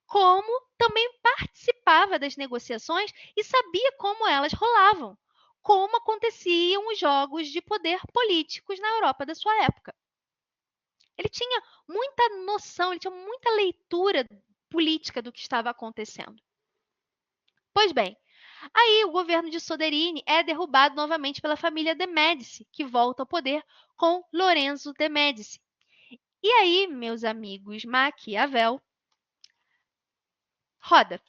como também participava das negociações e sabia como elas rolavam, como aconteciam os jogos de poder políticos na Europa da sua época. Ele tinha muita noção, ele tinha muita leitura política do que estava acontecendo. Pois bem, aí o governo de Soderini é derrubado novamente pela família de Médici, que volta ao poder com Lorenzo de Médici. E aí, meus amigos, Maquiavel roda.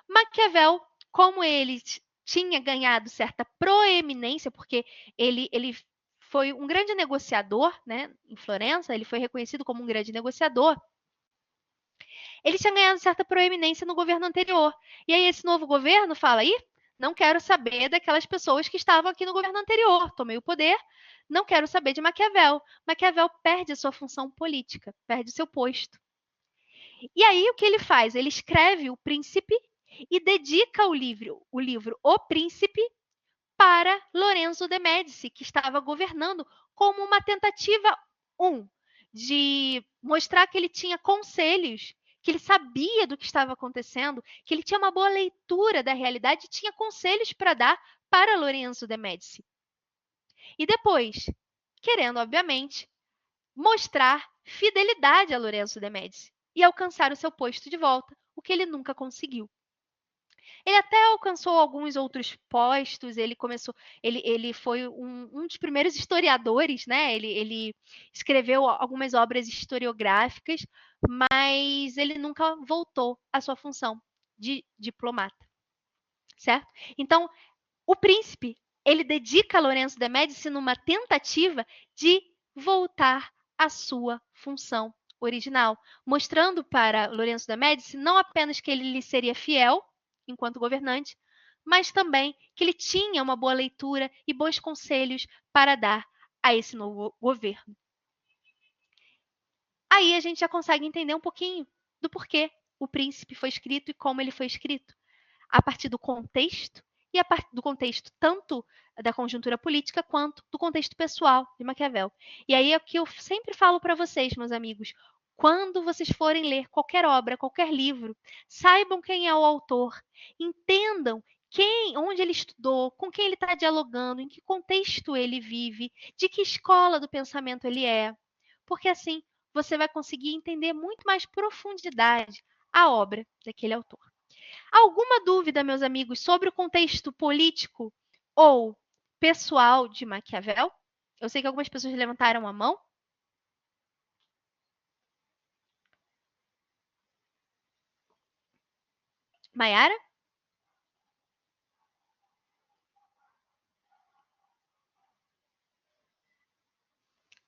Maquiavel, como ele tinha ganhado certa proeminência, porque ele foi um grande negociador, né, em Florença, ele foi reconhecido como um grande negociador. Ele tinha ganhado certa proeminência no governo anterior. E aí esse novo governo fala, não quero saber daquelas pessoas que estavam aqui no governo anterior. Tomei o poder, não quero saber de Maquiavel. Maquiavel perde a sua função política, perde o seu posto. E aí o que ele faz? Ele escreve O Príncipe e dedica o livro O Príncipe para Lorenzo de Médici, que estava governando, como uma tentativa, de mostrar que ele tinha conselhos, que ele sabia do que estava acontecendo, que ele tinha uma boa leitura da realidade e tinha conselhos para dar para Lorenzo de Médici. E depois, querendo, obviamente, mostrar fidelidade a Lorenzo de Médici e alcançar o seu posto de volta, o que ele nunca conseguiu. Ele até alcançou alguns outros postos, ele foi um dos primeiros historiadores, né? Ele escreveu algumas obras historiográficas, mas ele nunca voltou à sua função de diplomata, certo? Então, o príncipe, ele dedica a Lorenzo de Médici numa tentativa de voltar à sua função original, mostrando para Lorenzo de Médici não apenas que ele lhe seria fiel enquanto governante, mas também que ele tinha uma boa leitura e bons conselhos para dar a esse novo governo. Aí a gente já consegue entender um pouquinho do porquê O Príncipe foi escrito e como ele foi escrito, a partir do contexto e a partir do contexto tanto da conjuntura política quanto do contexto pessoal de Maquiavel. E aí é o que eu sempre falo para vocês, meus amigos, quando vocês forem ler qualquer obra, qualquer livro, saibam quem é o autor, entendam onde ele estudou, com quem ele está dialogando, em que contexto ele vive, de que escola do pensamento ele é, porque assim você vai conseguir entender muito mais profundidade a obra daquele autor. Alguma dúvida, meus amigos, sobre o contexto político ou pessoal de Maquiavel? Eu sei que algumas pessoas levantaram a mão. Maiara?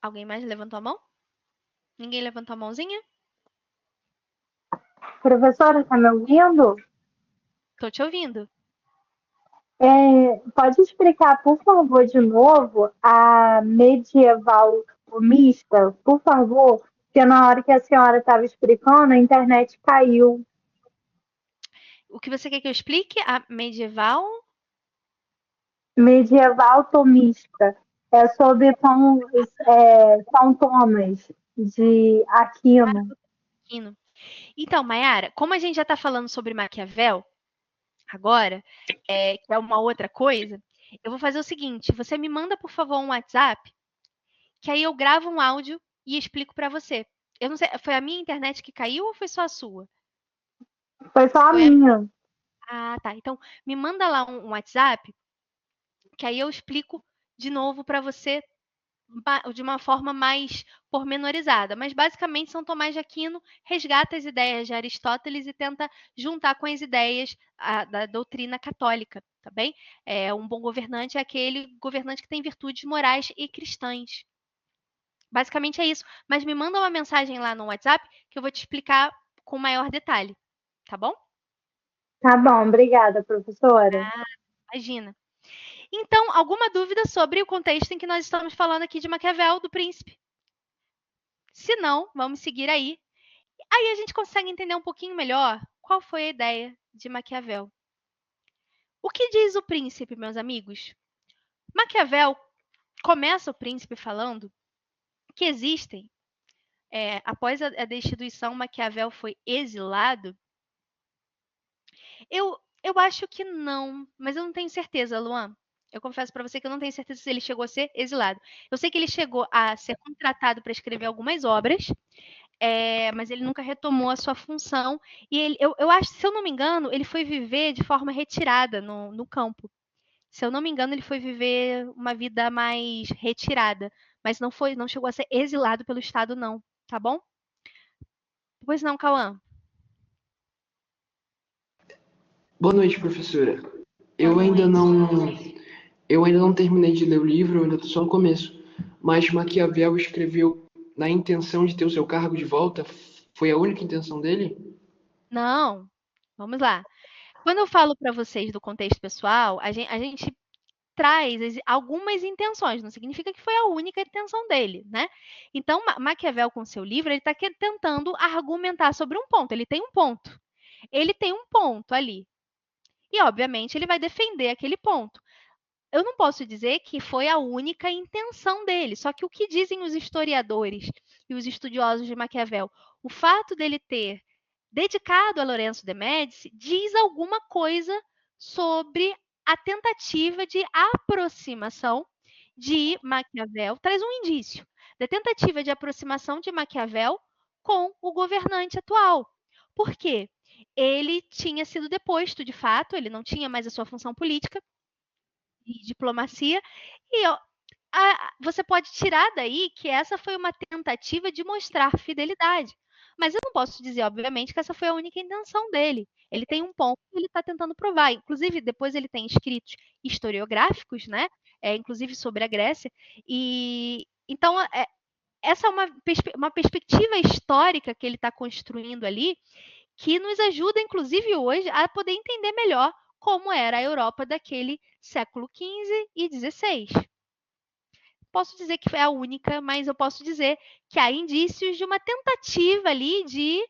Alguém mais levantou a mão? Ninguém levantou a mãozinha? Professora, está me ouvindo? Estou te ouvindo. Pode explicar, por favor, de novo, a medieval mista, por favor, porque na hora que a senhora estava explicando, a internet caiu. O que você quer que eu explique? A medieval? Medieval tomista. É sobre São Tomás de Aquino. Então, Maiara, como a gente já está falando sobre Maquiavel agora, que é uma outra coisa, eu vou fazer o seguinte: você me manda, por favor, um WhatsApp que aí eu gravo um áudio e explico para você. Eu não sei, foi a minha internet que caiu ou foi só a sua? Foi só a Foi a... minha. Ah, tá. Então, me manda lá um WhatsApp, que aí eu explico de novo para você de uma forma mais pormenorizada. Mas, basicamente, São Tomás de Aquino resgata as ideias de Aristóteles e tenta juntar com as ideias da doutrina católica, tá bem? Um bom governante é aquele governante que tem virtudes morais e cristãs. Basicamente é isso. Mas me manda uma mensagem lá no WhatsApp que eu vou te explicar com maior detalhe, tá bom? Tá bom, obrigada, professora. Ah, imagina. Então, alguma dúvida sobre o contexto em que nós estamos falando aqui de Maquiavel, do príncipe? Se não, vamos seguir aí. Aí a gente consegue entender um pouquinho melhor qual foi a ideia de Maquiavel. O que diz o príncipe, meus amigos? Maquiavel começa o príncipe falando que existem, após a destituição, Maquiavel foi exilado. Eu acho que não, mas eu não tenho certeza, Luan. Eu confesso para você que eu não tenho certeza se ele chegou a ser exilado. Eu sei que ele chegou a ser contratado para escrever algumas obras, mas ele nunca retomou a sua função. E eu acho, se eu não me engano, ele foi viver de forma retirada no campo. Se eu não me engano, ele foi viver uma vida mais retirada, mas não chegou a ser exilado pelo Estado, não, tá bom? Pois não, Cauã. Boa noite, professora. Boa Eu ainda noite. não, eu ainda não terminei de ler o livro, eu ainda estou só no começo. Mas Maquiavel escreveu na intenção de ter o seu cargo de volta? Foi a única intenção dele? Não, vamos lá. Quando eu falo para vocês do contexto pessoal, a gente traz algumas intenções, não significa que foi a única intenção dele, né? Então, Maquiavel, com seu livro, ele está tentando argumentar sobre um ponto. Ele tem um ponto. Ele tem um ponto ali. E, obviamente, ele vai defender aquele ponto. Eu não posso dizer que foi a única intenção dele, só que o que dizem os historiadores e os estudiosos de Maquiavel? O fato dele ter dedicado a Lourenço de Médici diz alguma coisa sobre a tentativa de aproximação de Maquiavel, traz um indício da tentativa de aproximação de Maquiavel com o governante atual. Por quê? Ele tinha sido deposto, de fato, ele não tinha mais a sua função política e diplomacia, e você pode tirar daí que essa foi uma tentativa de mostrar fidelidade. Mas eu não posso dizer, obviamente, que essa foi a única intenção dele. Ele tem um ponto que ele está tentando provar. Inclusive, depois ele tem escritos historiográficos, né? Inclusive sobre a Grécia. E então, essa é uma perspectiva histórica que ele está construindo ali, que nos ajuda, inclusive hoje, a poder entender melhor como era a Europa daquele século XV e XVI. Posso dizer que foi a única, mas eu posso dizer que há indícios de uma tentativa ali de.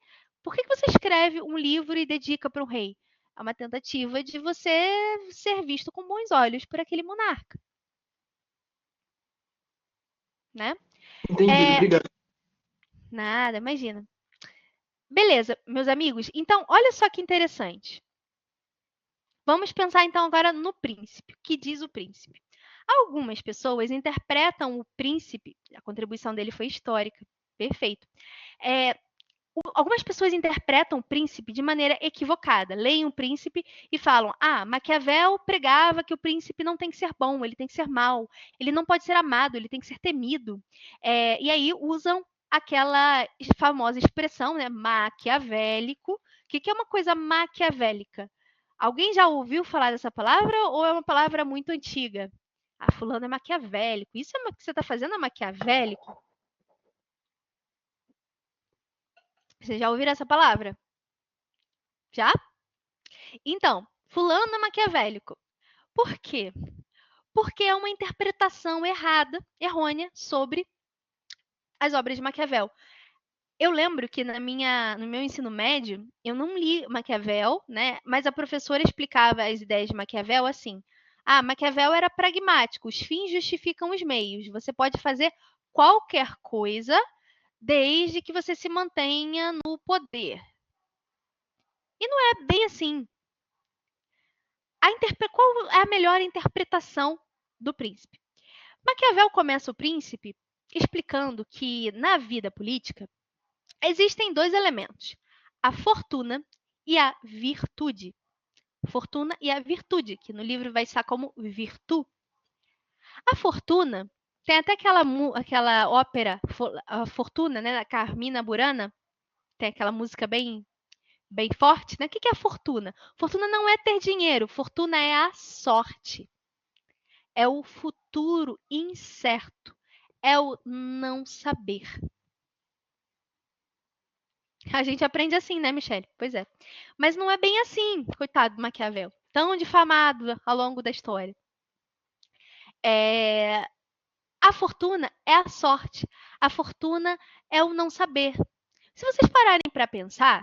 Por que você escreve um livro e dedica para um rei? É uma tentativa de você ser visto com bons olhos por aquele monarca. Né? Entendido, obrigado. Nada, imagina. Beleza, meus amigos. Então, olha só que interessante. Vamos pensar então agora no príncipe. O que diz o príncipe? Algumas pessoas interpretam o príncipe, a contribuição dele foi histórica, perfeito. Algumas pessoas interpretam o príncipe de maneira equivocada. Leem o príncipe e falam: Maquiavel pregava que o príncipe não tem que ser bom, ele tem que ser mau, ele não pode ser amado, ele tem que ser temido. E aí usam aquela famosa expressão, né, maquiavélico. O que é uma coisa maquiavélica? Alguém já ouviu falar dessa palavra ou é uma palavra muito antiga? Fulano é maquiavélico. Isso é o que você está fazendo é maquiavélico? Vocês já ouviram essa palavra? Já? Então, fulano é maquiavélico. Por quê? Porque é uma interpretação errada, errônea, sobre as obras de Maquiavel. Eu lembro que no meu ensino médio, eu não li Maquiavel, né? Mas a professora explicava as ideias de Maquiavel assim. Maquiavel era pragmático, os fins justificam os meios. Você pode fazer qualquer coisa desde que você se mantenha no poder. E não é bem assim. Qual é a melhor interpretação do príncipe? Maquiavel começa o príncipe explicando que na vida política existem dois elementos: a fortuna e a virtude. Fortuna e a virtude, que no livro vai estar como virtu. A fortuna, tem até aquela ópera, a Fortuna, né, da Carmina Burana, tem aquela música bem forte, né? O que é a fortuna? Fortuna não é ter dinheiro, fortuna é a sorte. É o futuro incerto. É o não saber. A gente aprende assim, né, Michele? Pois é. Mas não é bem assim, coitado do Maquiavel. Tão difamado ao longo da história. A fortuna é a sorte. A fortuna é o não saber. Se vocês pararem para pensar,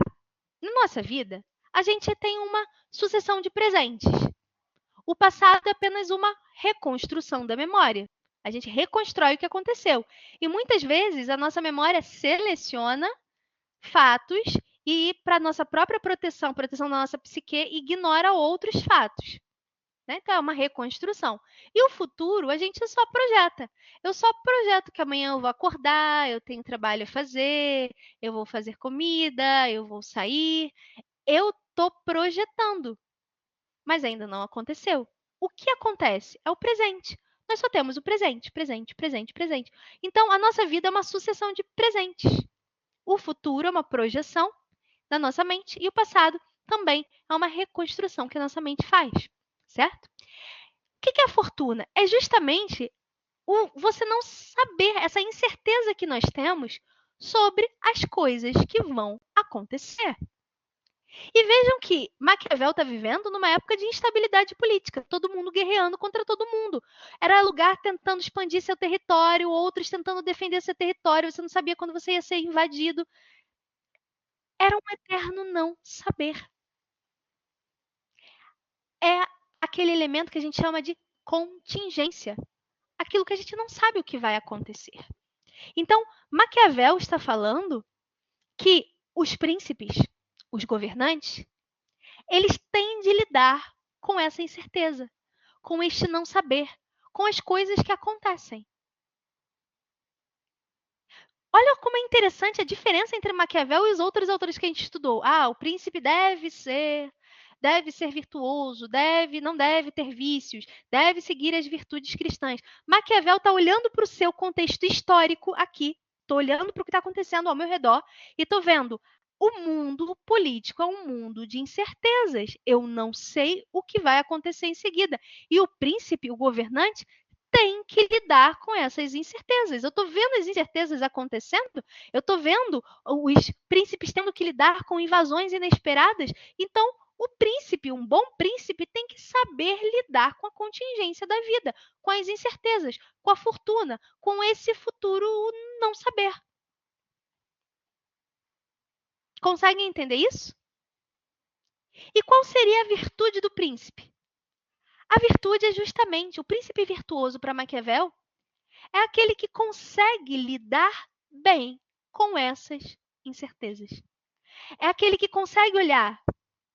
na nossa vida, a gente tem uma sucessão de presentes. O passado é apenas uma reconstrução da memória. A gente reconstrói o que aconteceu. E muitas vezes a nossa memória seleciona fatos e, para nossa própria proteção da nossa psique, ignora outros fatos. Né? Então, é uma reconstrução. E o futuro, a gente só projeta. Eu só projeto que amanhã eu vou acordar, eu tenho trabalho a fazer, eu vou fazer comida, eu vou sair. Eu estou projetando, mas ainda não aconteceu. O que acontece? É o presente. Nós só temos o presente, presente, presente, presente. Então, a nossa vida é uma sucessão de presentes. O futuro é uma projeção da nossa mente e o passado também é uma reconstrução que a nossa mente faz, certo? O que é a fortuna? É justamente você não saber, essa incerteza que nós temos sobre as coisas que vão acontecer. E vejam que Maquiavel está vivendo numa época de instabilidade política, todo mundo guerreando contra todo mundo. Era lugar tentando expandir seu território, outros tentando defender seu território, você não sabia quando você ia ser invadido. Era um eterno não saber. É aquele elemento que a gente chama de contingência. Aquilo que a gente não sabe o que vai acontecer. Então, Maquiavel está falando que os príncipes, os governantes, eles têm de lidar com essa incerteza, com este não saber, com as coisas que acontecem. Olha como é interessante a diferença entre Maquiavel e os outros autores que a gente estudou. O príncipe deve ser virtuoso, não deve ter vícios, deve seguir as virtudes cristãs. Maquiavel está olhando para o seu contexto histórico aqui, estou olhando para o que está acontecendo ao meu redor e estou vendo o mundo político é um mundo de incertezas. Eu não sei o que vai acontecer em seguida. E o príncipe, o governante, tem que lidar com essas incertezas. Eu estou vendo as incertezas acontecendo, eu estou vendo os príncipes tendo que lidar com invasões inesperadas. Então, o príncipe, um bom príncipe, tem que saber lidar com a contingência da vida, com as incertezas, com a fortuna, com esse futuro não saber. Conseguem entender isso? E qual seria a virtude do príncipe? A virtude é justamente o príncipe virtuoso para Maquiavel é aquele que consegue lidar bem com essas incertezas. É aquele que consegue olhar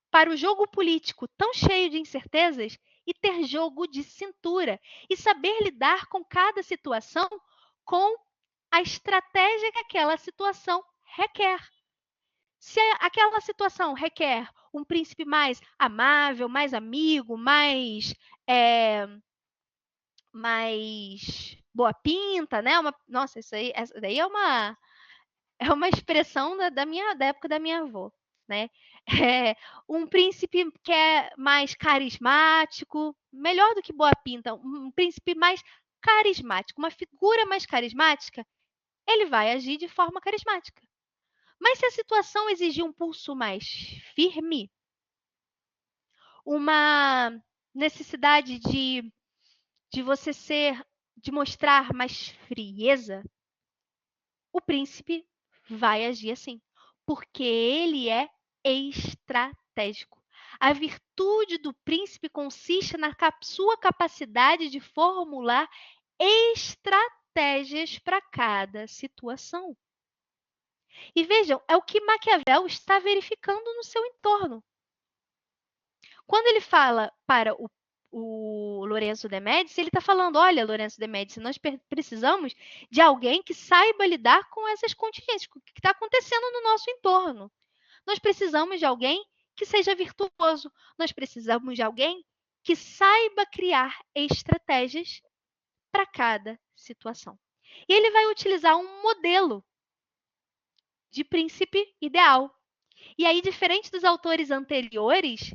para o jogo político tão cheio de incertezas e ter jogo de cintura e saber lidar com cada situação com a estratégia que aquela situação requer. Se aquela situação requer um príncipe mais amável, mais amigo, mais boa pinta, né? Nossa, essa daí é uma expressão da época da minha avó, né? Um príncipe que é mais carismático, melhor do que boa pinta, um príncipe mais carismático, uma figura mais carismática, ele vai agir de forma carismática. Mas se a situação exigir um pulso mais firme, uma necessidade de você de mostrar mais frieza, o príncipe vai agir assim, porque ele é estratégico. A virtude do príncipe consiste na sua capacidade de formular estratégias para cada situação. E vejam, é o que Maquiavel está verificando no seu entorno. Quando ele fala para o Lourenço de Médici, ele está falando, olha, Lourenço de Médici, nós precisamos de alguém que saiba lidar com essas contingências, com o que está acontecendo no nosso entorno. Nós precisamos de alguém que seja virtuoso. Nós precisamos de alguém que saiba criar estratégias para cada situação. E ele vai utilizar um modelo de príncipe ideal. E aí, diferente dos autores anteriores,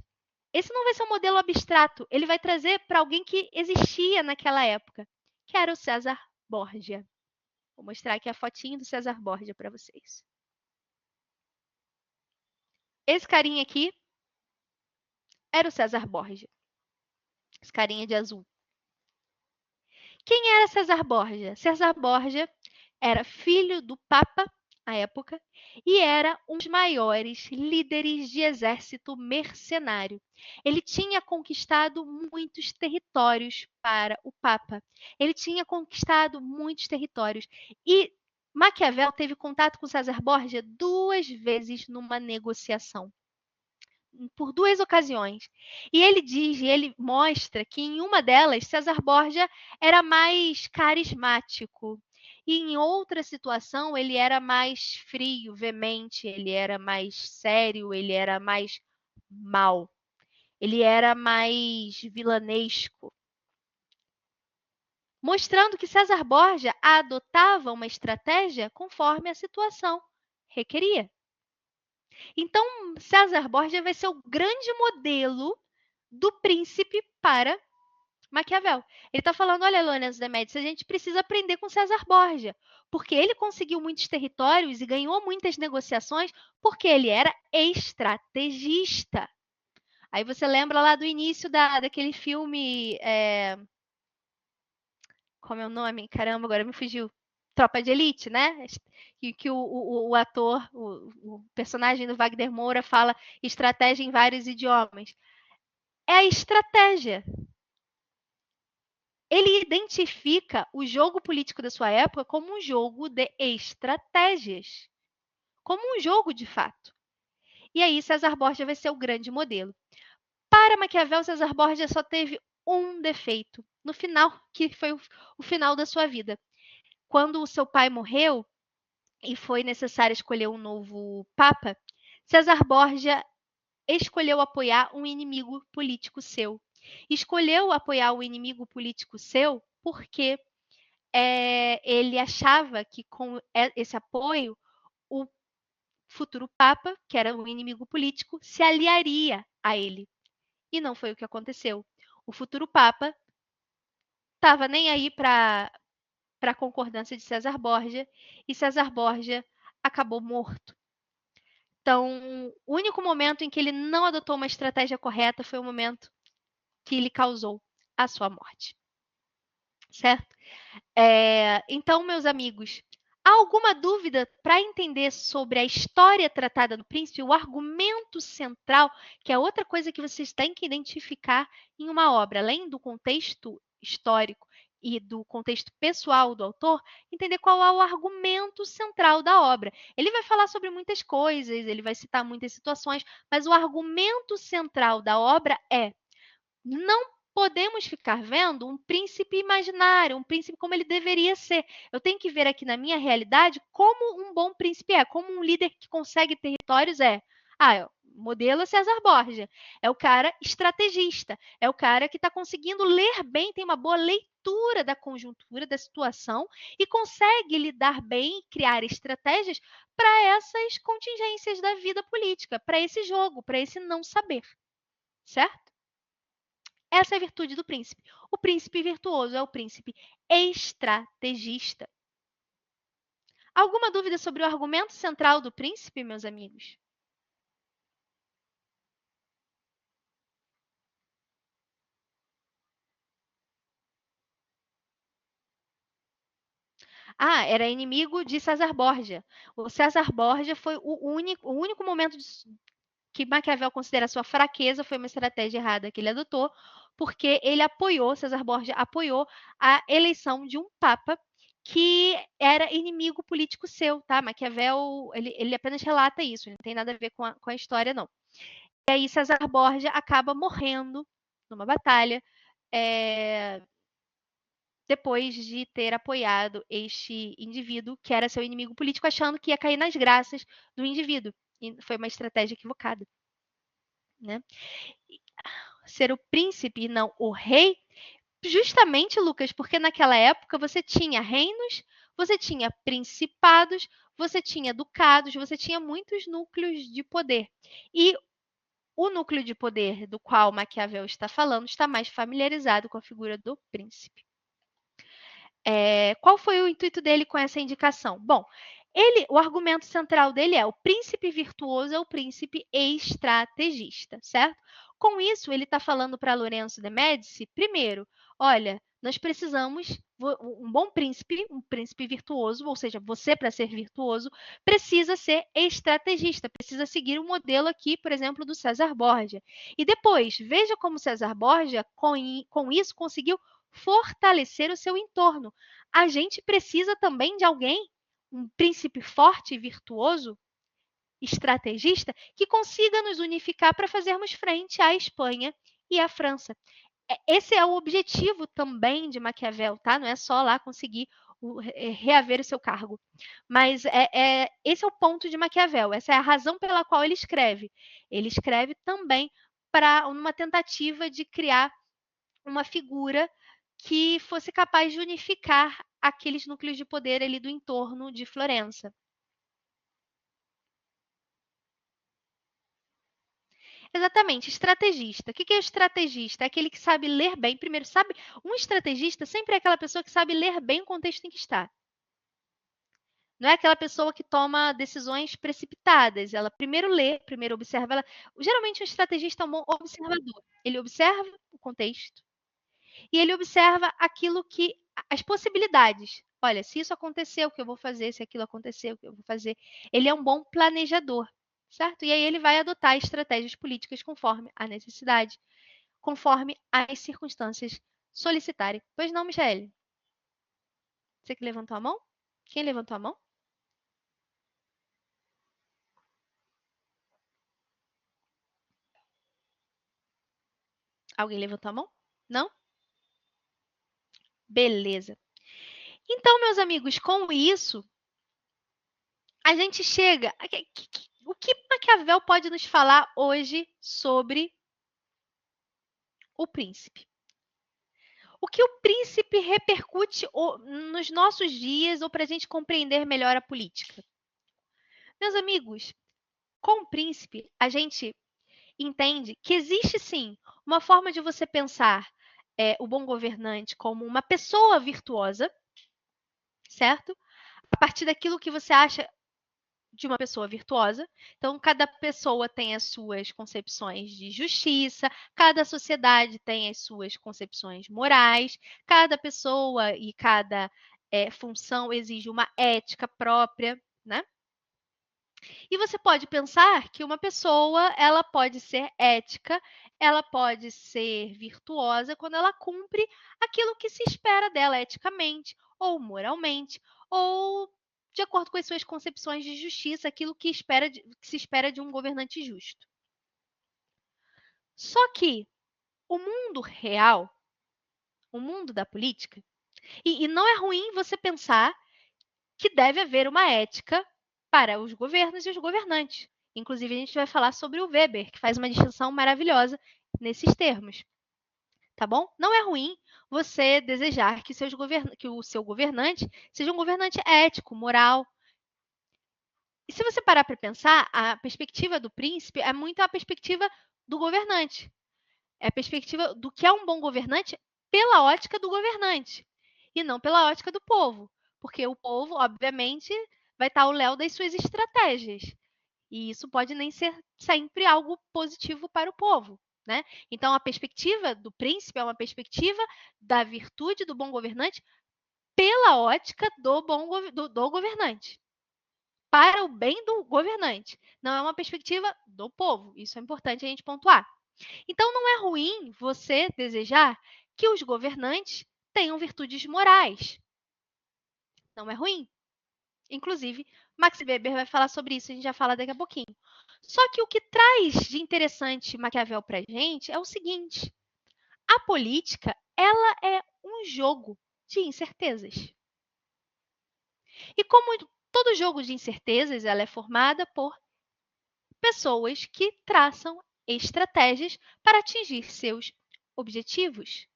esse não vai ser um modelo abstrato. Ele vai trazer para alguém que existia naquela época, que era o César Borgia. Vou mostrar aqui a fotinho do César Borgia para vocês. Esse carinha aqui era o César Borgia. Esse carinha de azul. Quem era César Borgia? César Borgia era filho do Papa à época e era um dos maiores líderes de exército mercenário. Ele tinha conquistado muitos territórios para o Papa. Ele tinha conquistado muitos territórios. E Maquiavel teve contato com César Borgia 2 vezes numa negociação. Por 2 ocasiões. E ele diz, ele mostra que em uma delas, César Borgia era mais carismático. E em outra situação, ele era mais frio, veemente, ele era mais sério, ele era mais mau. Ele era mais vilanesco. Mostrando que César Borgia adotava uma estratégia conforme a situação requeria. Então, César Borgia vai ser o grande modelo do príncipe para Maquiavel. Ele está falando, olha, Lourenço de Médici, a gente precisa aprender com César Borgia, porque ele conseguiu muitos territórios e ganhou muitas negociações porque ele era estrategista. Aí você lembra lá do início daquele filme... Como é o nome? Caramba, agora me fugiu. Tropa de Elite, né? Que o ator, o personagem do Wagner Moura fala estratégia em vários idiomas. É a estratégia. Ele identifica o jogo político da sua época como um jogo de estratégias. Como um jogo, de fato. E aí, César Borgia vai ser o grande modelo. Para Maquiavel, César Borgia só teve um defeito. No final, que foi o final da sua vida. Quando o seu pai morreu e foi necessário escolher um novo papa, César Borgia escolheu apoiar um inimigo político seu. Escolheu apoiar o inimigo político seu porque ele achava que com esse apoio o futuro papa, que era um inimigo político, se aliaria a ele. E não foi o que aconteceu. O futuro papa estava nem aí para a concordância de César Borgia, e César Borgia acabou morto. Então, o único momento em que ele não adotou uma estratégia correta foi o momento que lhe causou a sua morte. Certo? Então, meus amigos, há alguma dúvida para entender sobre a história tratada no Príncipe, o argumento central, que é outra coisa que vocês têm que identificar em uma obra, além do contexto histórico e do contexto pessoal do autor, entender qual é o argumento central da obra. Ele vai falar sobre muitas coisas, ele vai citar muitas situações, mas o argumento central da obra é: não podemos ficar vendo um príncipe imaginário, um príncipe como ele deveria ser. Eu tenho que ver aqui na minha realidade como um bom príncipe é, como um líder que consegue territórios é. Modelo César Borgia. É o cara estrategista, é o cara que está conseguindo ler bem, tem uma boa leitura da conjuntura, da situação e consegue lidar bem, criar estratégias para essas contingências da vida política, para esse jogo, para esse não saber. Certo? Essa é a virtude do príncipe. O príncipe virtuoso é o príncipe estrategista. Alguma dúvida sobre o argumento central do príncipe, meus amigos? Era inimigo de César Borgia. O César Borgia foi o único momento que Maquiavel considera sua fraqueza, foi uma estratégia errada que ele adotou, porque ele apoiou, César Borgia apoiou a eleição de um papa que era inimigo político seu, tá? Maquiavel, ele apenas relata isso, não tem nada a ver com a história, não. E aí César Borgia acaba morrendo numa batalha, depois de ter apoiado este indivíduo, que era seu inimigo político, achando que ia cair nas graças do indivíduo. E foi uma estratégia equivocada. Né? Ser o príncipe e não o rei, justamente, Lucas, porque naquela época você tinha reinos, você tinha principados, você tinha ducados, você tinha muitos núcleos de poder. E o núcleo de poder do qual Maquiavel está falando está mais familiarizado com a figura do príncipe. Qual foi o intuito dele com essa indicação? Bom, o argumento central dele é: o príncipe virtuoso é o príncipe estrategista, certo? Com isso, ele está falando para Lourenço de Médici, primeiro, olha, nós precisamos um bom príncipe, um príncipe virtuoso, ou seja, você, para ser virtuoso, precisa ser estrategista, precisa seguir o modelo aqui, por exemplo, do César Borgia. E depois, veja como César Borgia, com isso, conseguiu fortalecer o seu entorno. A gente precisa também de alguém, um príncipe forte e virtuoso, estrategista, que consiga nos unificar para fazermos frente à Espanha e à França. Esse é o objetivo também de Maquiavel, tá? Não é só lá conseguir reaver o seu cargo. Mas esse é o ponto de Maquiavel, essa é a razão pela qual ele escreve. Ele escreve também para uma tentativa de criar uma figura que fosse capaz de unificar aqueles núcleos de poder ali do entorno de Florença. Exatamente, estrategista. O que é estrategista? É aquele que sabe ler bem. Primeiro, um estrategista sempre é aquela pessoa que sabe ler bem o contexto em que está. Não é aquela pessoa que toma decisões precipitadas. Ela primeiro lê, primeiro observa. Geralmente, um estrategista é um bom observador. Ele observa o contexto e ele observa aquilo que as possibilidades. Olha, se isso aconteceu, o que eu vou fazer? Se aquilo aconteceu, o que eu vou fazer? Ele é um bom planejador, certo? E aí ele vai adotar estratégias políticas conforme a necessidade, conforme as circunstâncias solicitarem. Pois não, Michele? Você que levantou a mão? Quem levantou a mão? Alguém levantou a mão? Não? Beleza. Então, meus amigos, com isso, a gente chega. O que Maquiavel pode nos falar hoje sobre o príncipe? O que o príncipe repercute nos nossos dias ou para a gente compreender melhor a política? Meus amigos, com o príncipe, a gente entende que existe sim uma forma de você pensar o bom governante como uma pessoa virtuosa, certo? A partir daquilo que você acha de uma pessoa virtuosa. Então, cada pessoa tem as suas concepções de justiça, cada sociedade tem as suas concepções morais, cada pessoa e cada função exige uma ética própria, né? E você pode pensar que uma pessoa, ela pode ser ética, ela pode ser virtuosa quando ela cumpre aquilo que se espera dela eticamente ou moralmente, ou de acordo com as suas concepções de justiça, aquilo que se espera de um governante justo. Só que o mundo real, o mundo da política, e não é ruim você pensar que deve haver uma ética para os governos e os governantes. Inclusive, a gente vai falar sobre o Weber, que faz uma distinção maravilhosa nesses termos. Tá bom? Não é ruim você desejar que o seu governante seja um governante ético, moral. E se você parar para pensar, a perspectiva do príncipe é muito a perspectiva do governante. É a perspectiva do que é um bom governante pela ótica do governante e não pela ótica do povo. Porque o povo, obviamente, vai estar ao léu das suas estratégias. E isso pode nem ser sempre algo positivo para o povo. Né? Então, a perspectiva do príncipe é uma perspectiva da virtude do bom governante pela ótica do governante. Para o bem do governante. Não é uma perspectiva do povo. Isso é importante a gente pontuar. Então, não é ruim você desejar que os governantes tenham virtudes morais. Não é ruim. Inclusive, Max Weber vai falar sobre isso, a gente já fala daqui a pouquinho. Só que o que traz de interessante Maquiavel para a gente é o seguinte: A política, ela é um jogo de incertezas. E como todo jogo de incertezas, ela é formada por pessoas que traçam estratégias para atingir seus objetivos.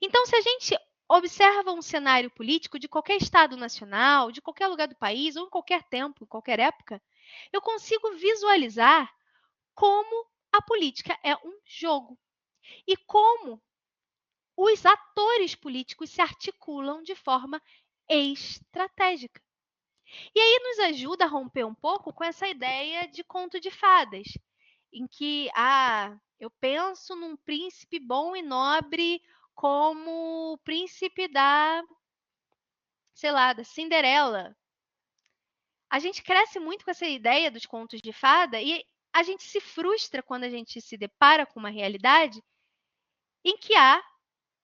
Então, se a gente observa um cenário político de qualquer estado nacional, de qualquer lugar do país, ou em qualquer tempo, em qualquer época, eu consigo visualizar como a política é um jogo e como os atores políticos se articulam de forma estratégica. E aí nos ajuda a romper um pouco com essa ideia de conto de fadas, em que eu penso num príncipe bom e nobre como o príncipe sei lá, da Cinderela. A gente cresce muito com essa ideia dos contos de fada e a gente se frustra quando a gente se depara com uma realidade em que há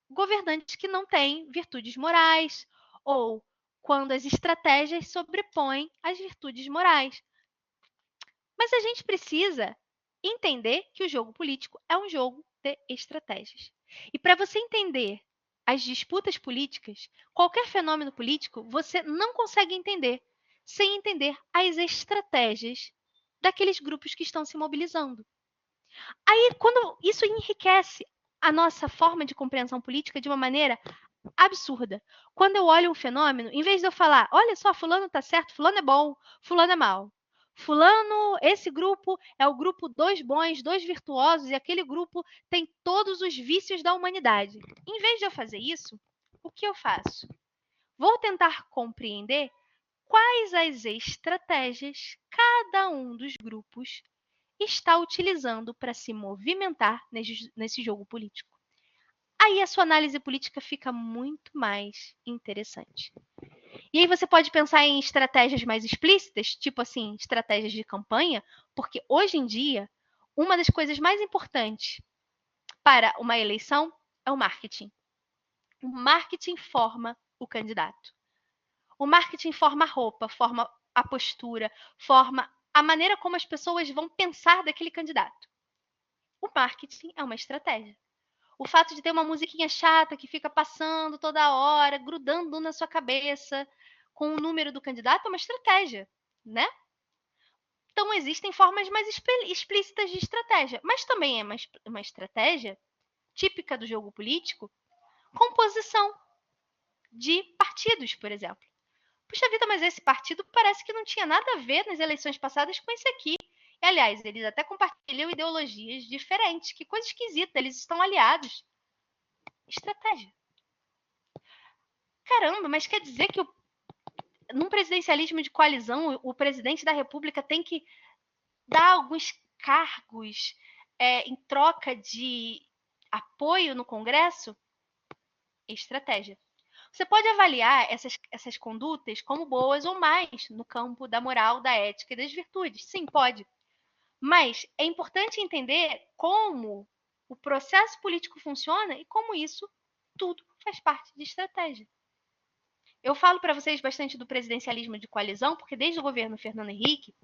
governantes que não têm virtudes morais ou quando as estratégias sobrepõem as virtudes morais. Mas a gente precisa entender que o jogo político é um jogo de estratégias. E para você entender as disputas políticas, qualquer fenômeno político, você não consegue entender sem entender as estratégias daqueles grupos que estão se mobilizando. Aí, quando isso enriquece a nossa forma de compreensão política de uma maneira absurda. Quando eu olho um fenômeno, em vez de eu falar, olha só, fulano está certo, fulano é bom, fulano é mau. Fulano, esse grupo é o grupo dos bons, dos virtuosos, e aquele grupo tem todos os vícios da humanidade. Em vez de eu fazer isso, o que eu faço? Vou tentar compreender quais as estratégias cada um dos grupos está utilizando para se movimentar nesse jogo político. Aí a sua análise política fica muito mais interessante. E aí você pode pensar em estratégias mais explícitas, tipo assim, estratégias de campanha, porque hoje em dia, uma das coisas mais importantes para uma eleição é o marketing. O marketing forma o candidato. O marketing forma a roupa, forma a postura, forma a maneira como as pessoas vão pensar daquele candidato. O marketing é uma estratégia. O fato de ter uma musiquinha chata que fica passando toda hora, grudando na sua cabeça com o número do candidato é uma estratégia, né? Então existem formas mais explícitas de estratégia, mas também é uma estratégia típica do jogo político, composição de partidos, por exemplo. Puxa vida, mas esse partido parece que não tinha nada a ver nas eleições passadas com esse aqui. E, aliás, eles até compartilham ideologias diferentes. Que coisa esquisita, eles estão aliados. Estratégia. Caramba, mas quer dizer que num presidencialismo de coalizão, o presidente da República tem que dar alguns cargos em troca de apoio no Congresso? Estratégia. Você pode avaliar essas condutas como boas ou mais no campo da moral, da ética e das virtudes. Sim, pode. Mas é importante entender como o processo político funciona e como isso tudo faz parte de estratégia. Eu falo para vocês bastante do presidencialismo de coalizão, porque desde o governo Fernando Henrique,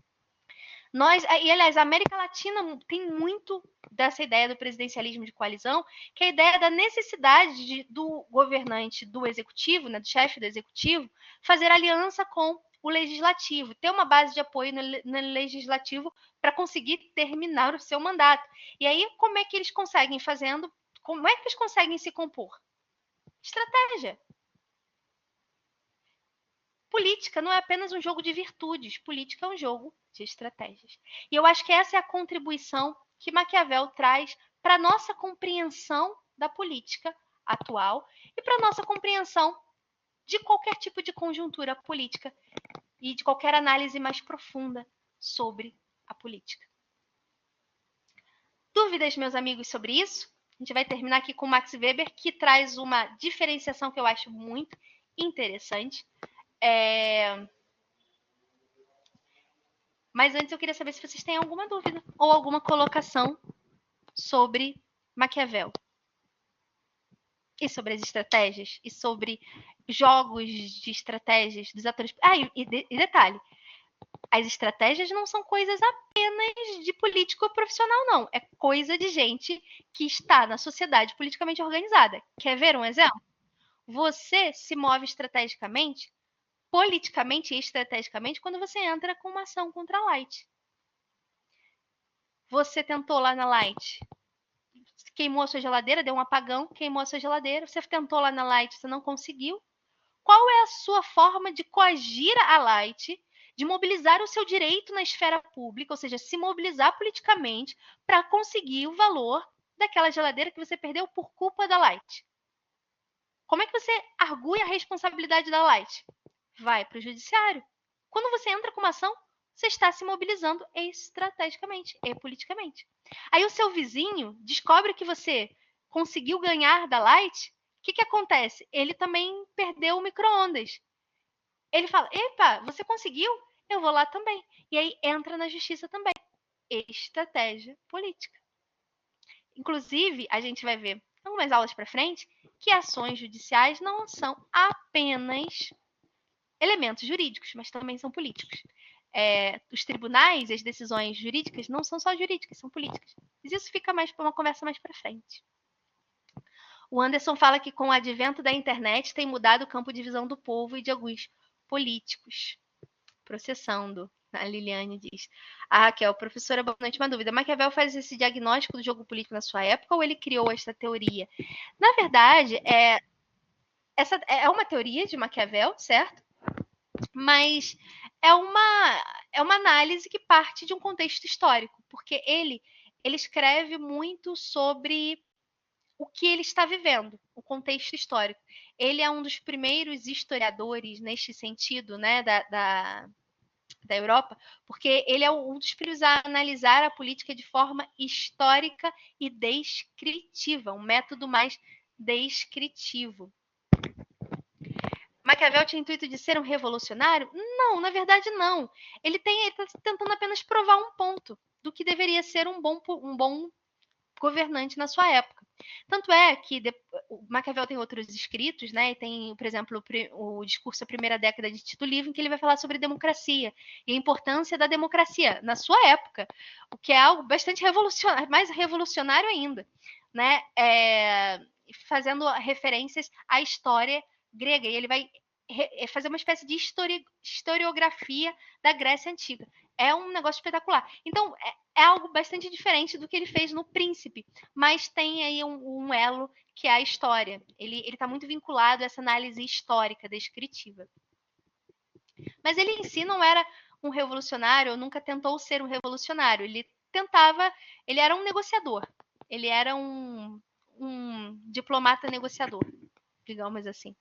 aliás, a América Latina tem muito dessa ideia do presidencialismo de coalizão, que é a ideia da necessidade do governante do executivo, né, do chefe do executivo, fazer aliança com o legislativo, ter uma base de apoio no legislativo para conseguir terminar o seu mandato. E aí, como é que eles conseguem fazendo? Como é que eles conseguem se compor? Estratégia. Política não é apenas um jogo de virtudes, política é um jogo de estratégias. E eu acho que essa é a contribuição que Maquiavel traz para a nossa compreensão da política atual e para a nossa compreensão de qualquer tipo de conjuntura política e de qualquer análise mais profunda sobre a política. Dúvidas, meus amigos, sobre isso? A gente vai terminar aqui com Max Weber, que traz uma diferenciação que eu acho muito interessante. Mas antes eu queria saber se vocês têm alguma dúvida ou alguma colocação sobre Maquiavel. E sobre as estratégias, e sobre jogos de estratégias dos atores. E detalhe, As estratégias não são coisas apenas de político profissional, não. É coisa de gente que está na sociedade politicamente organizada. Quer ver um exemplo? Você se move estrategicamente, politicamente e estrategicamente, quando você entra com uma ação contra a Light. Você tentou lá na Light, queimou a sua geladeira, deu um apagão, queimou a sua geladeira, você tentou lá na Light, você não conseguiu. Qual é a sua forma de coagir a Light, de mobilizar o seu direito na esfera pública, ou seja, se mobilizar politicamente para conseguir o valor daquela geladeira que você perdeu por culpa da Light? Como é que você argui a responsabilidade da Light? Vai para o judiciário. Quando você entra com uma ação, você está se mobilizando estrategicamente e politicamente. Aí o seu vizinho descobre que você conseguiu ganhar da Light. O que acontece? Ele também perdeu o micro-ondas. Ele fala, epa, você conseguiu? Eu vou lá também. E aí entra na justiça também. Estratégia política. Inclusive, a gente vai ver algumas aulas para frente que ações judiciais não são apenas elementos jurídicos, mas também são políticos. Os tribunais, as decisões jurídicas não são só jurídicas, são políticas. Mas isso fica mais para uma conversa mais para frente. O Anderson fala que com o advento da internet tem mudado o campo de visão do povo e de alguns políticos. Processando, a Liliane diz. A Raquel, professora, boa noite, uma dúvida. Maquiavel faz esse diagnóstico do jogo político na sua época ou ele criou essa teoria? Na verdade, essa é uma teoria de Maquiavel, certo? Mas é uma análise que parte de um contexto histórico, porque ele escreve muito sobre o que ele está vivendo, o contexto histórico. Ele é um dos primeiros historiadores neste sentido, né, da Europa, porque ele é um dos primeiros a analisar a política de forma histórica e descritiva, um método mais descritivo. Maquiavel tinha o intuito de ser um revolucionário? Não, na verdade não. Ele está tentando apenas provar um ponto do que deveria ser um bom governante na sua época. Tanto é que o Maquiavel tem outros escritos, né? E tem, por exemplo, o discurso da primeira década de Tito Livre, em que ele vai falar sobre democracia e a importância da democracia na sua época, o que é algo bastante revolucionário, mais revolucionário ainda, né? Fazendo referências à história grega, e ele vai fazer uma espécie de historiografia da Grécia Antiga. É um negócio espetacular. Então, é algo bastante diferente do que ele fez no Príncipe, mas tem aí um elo que é a história. Ele está muito vinculado a essa análise histórica, descritiva. Mas ele em si não era um revolucionário, ou nunca tentou ser um revolucionário. Ele era um negociador. Ele era um diplomata negociador, digamos assim.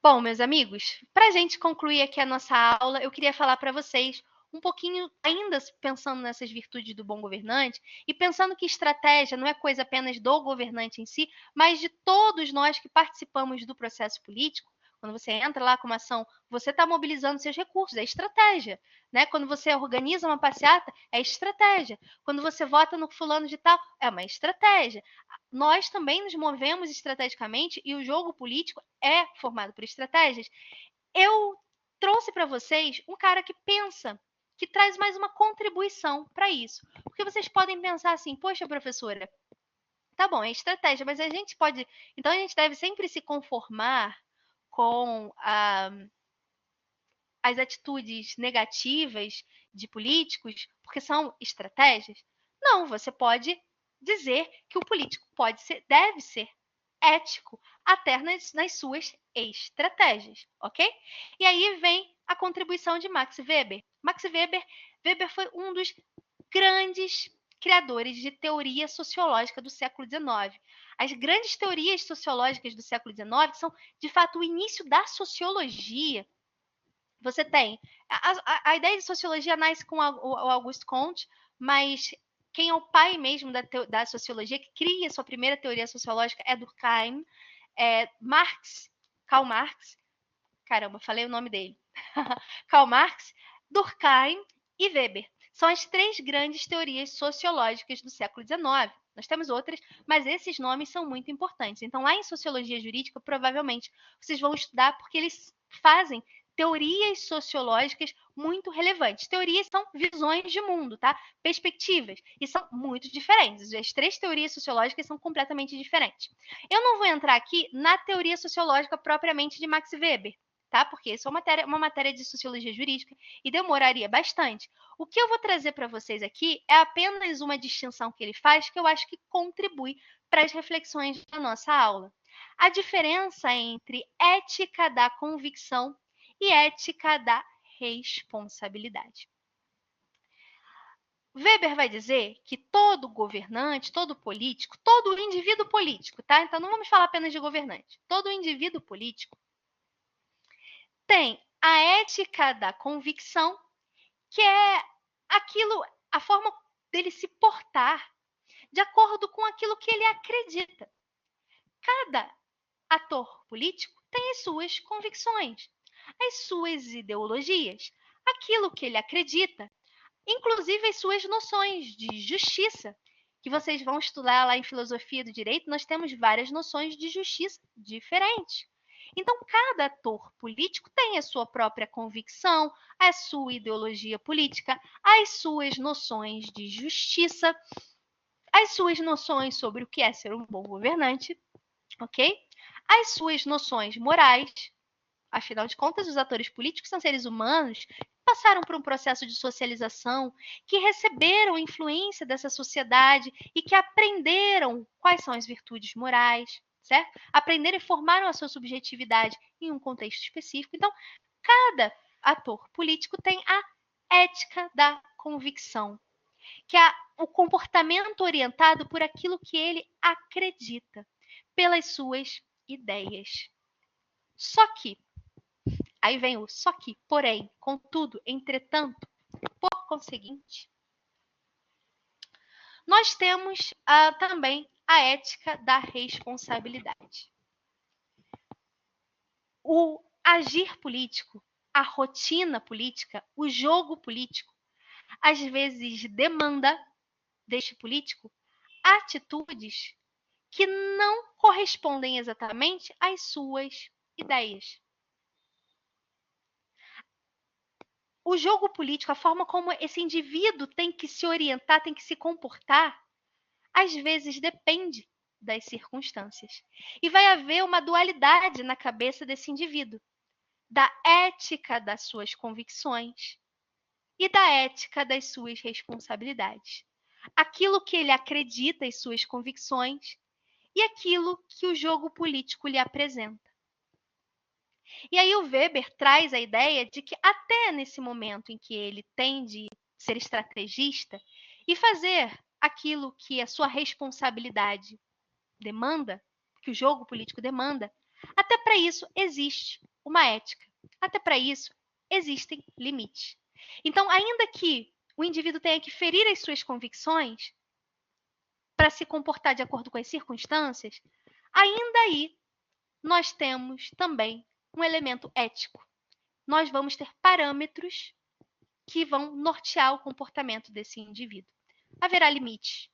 Bom, meus amigos, para a gente concluir aqui a nossa aula, eu queria falar para vocês um pouquinho, ainda pensando nessas virtudes do bom governante, e pensando que estratégia não é coisa apenas do governante em si, mas de todos nós que participamos do processo político. Quando você entra lá com uma ação, você está mobilizando seus recursos, é estratégia. Né? Quando você organiza uma passeata, é estratégia. Quando você vota no fulano de tal, é uma estratégia. Nós também nos movemos estrategicamente e o jogo político é formado por estratégias. Eu trouxe para vocês um cara que pensa, que traz mais uma contribuição para isso. Porque vocês podem pensar assim, poxa, professora, tá bom, é estratégia, mas a gente pode... Então, a gente deve sempre se conformar com as atitudes negativas de políticos, porque são estratégias? Não, você pode dizer que o político deve ser ético até nas suas estratégias, ok? E aí vem a contribuição de Max Weber. Weber foi um dos grandes criadores de teoria sociológica do século XIX. As grandes teorias sociológicas do século XIX são, de fato, o início da sociologia. Você tem... A ideia de sociologia nasce com o Auguste Comte, mas quem é o pai mesmo da sociologia, que cria sua primeira teoria sociológica, é Durkheim, Karl Marx, caramba, falei o nome dele, Karl Marx, Durkheim e Weber. São as três grandes teorias sociológicas do século XIX. Nós temos outras, mas esses nomes são muito importantes. Então, lá em Sociologia Jurídica, provavelmente, vocês vão estudar porque eles fazem teorias sociológicas muito relevantes. Teorias são visões de mundo, tá? Perspectivas. E são muito diferentes. As 3 teorias sociológicas são completamente diferentes. Eu não vou entrar aqui na teoria sociológica propriamente de Max Weber, tá? Porque isso é uma matéria de sociologia jurídica e demoraria bastante. O que eu vou trazer para vocês aqui é apenas uma distinção que ele faz que eu acho que contribui para as reflexões da nossa aula. A diferença entre ética da convicção e ética da responsabilidade. Weber vai dizer que todo governante, todo político, todo indivíduo político, tá? Então não vamos falar apenas de governante. Todo indivíduo político tem a ética da convicção, que é aquilo, a forma dele se portar de acordo com aquilo que ele acredita. Cada ator político tem as suas convicções, as suas ideologias, aquilo que ele acredita, inclusive as suas noções de justiça, que vocês vão estudar lá em Filosofia do Direito, nós temos várias noções de justiça diferentes. Então, cada ator político tem a sua própria convicção, a sua ideologia política, as suas noções de justiça, as suas noções sobre o que é ser um bom governante, ok? As suas noções morais. Afinal de contas, os atores políticos são seres humanos que passaram por um processo de socialização, que receberam influência dessa sociedade e que aprenderam quais são as virtudes morais, certo? Aprenderam e formaram a sua subjetividade em um contexto específico. Então, cada ator político tem a ética da convicção, que é o comportamento orientado por aquilo que ele acredita, pelas suas ideias. Só que, aí vem o só que, porém, contudo, entretanto, por conseguinte, nós temos também a ética da responsabilidade. O agir político, a rotina política, o jogo político, às vezes demanda deste político atitudes que não correspondem exatamente às suas ideias. O jogo político, a forma como esse indivíduo tem que se orientar, tem que se comportar, às vezes depende das circunstâncias. E vai haver uma dualidade na cabeça desse indivíduo, da ética das suas convicções e da ética das suas responsabilidades. Aquilo que ele acredita em suas convicções e aquilo que o jogo político lhe apresenta. E aí o Weber traz a ideia de que até nesse momento em que ele tem de ser estrategista e fazer aquilo que a sua responsabilidade demanda, que o jogo político demanda, até para isso existe uma ética. Até para isso existem limites. Então, ainda que o indivíduo tenha que ferir as suas convicções para se comportar de acordo com as circunstâncias, ainda aí nós temos também um elemento ético. Nós vamos ter parâmetros que vão nortear o comportamento desse indivíduo. Haverá limites,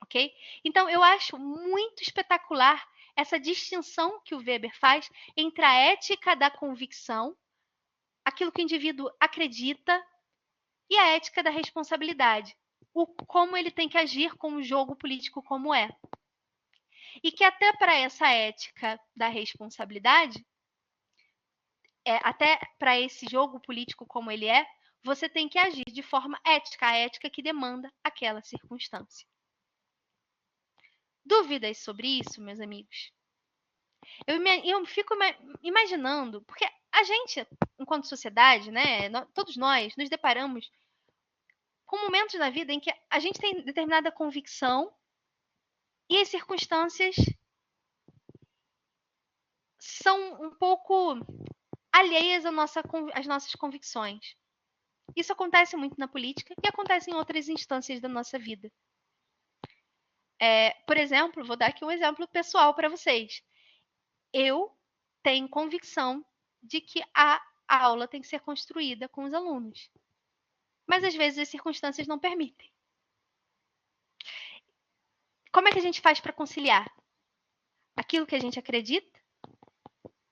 ok? Então, eu acho muito espetacular essa distinção que o Weber faz entre a ética da convicção, aquilo que o indivíduo acredita, e a ética da responsabilidade, como ele tem que agir com o jogo político como é. E que até para essa ética da responsabilidade, até para esse jogo político como ele é, você tem que agir de forma ética, a ética que demanda aquela circunstância. Dúvidas sobre isso, meus amigos? Eu fico imaginando, porque a gente, enquanto sociedade, né, todos nós nos deparamos com momentos na vida em que a gente tem determinada convicção e as circunstâncias são um pouco alheias às nossas convicções. Isso acontece muito na política e acontece em outras instâncias da nossa vida. Por exemplo, vou dar aqui um exemplo pessoal para vocês. Eu tenho convicção de que a aula tem que ser construída com os alunos. Mas às vezes as circunstâncias não permitem. Como é que a gente faz para conciliar aquilo que a gente acredita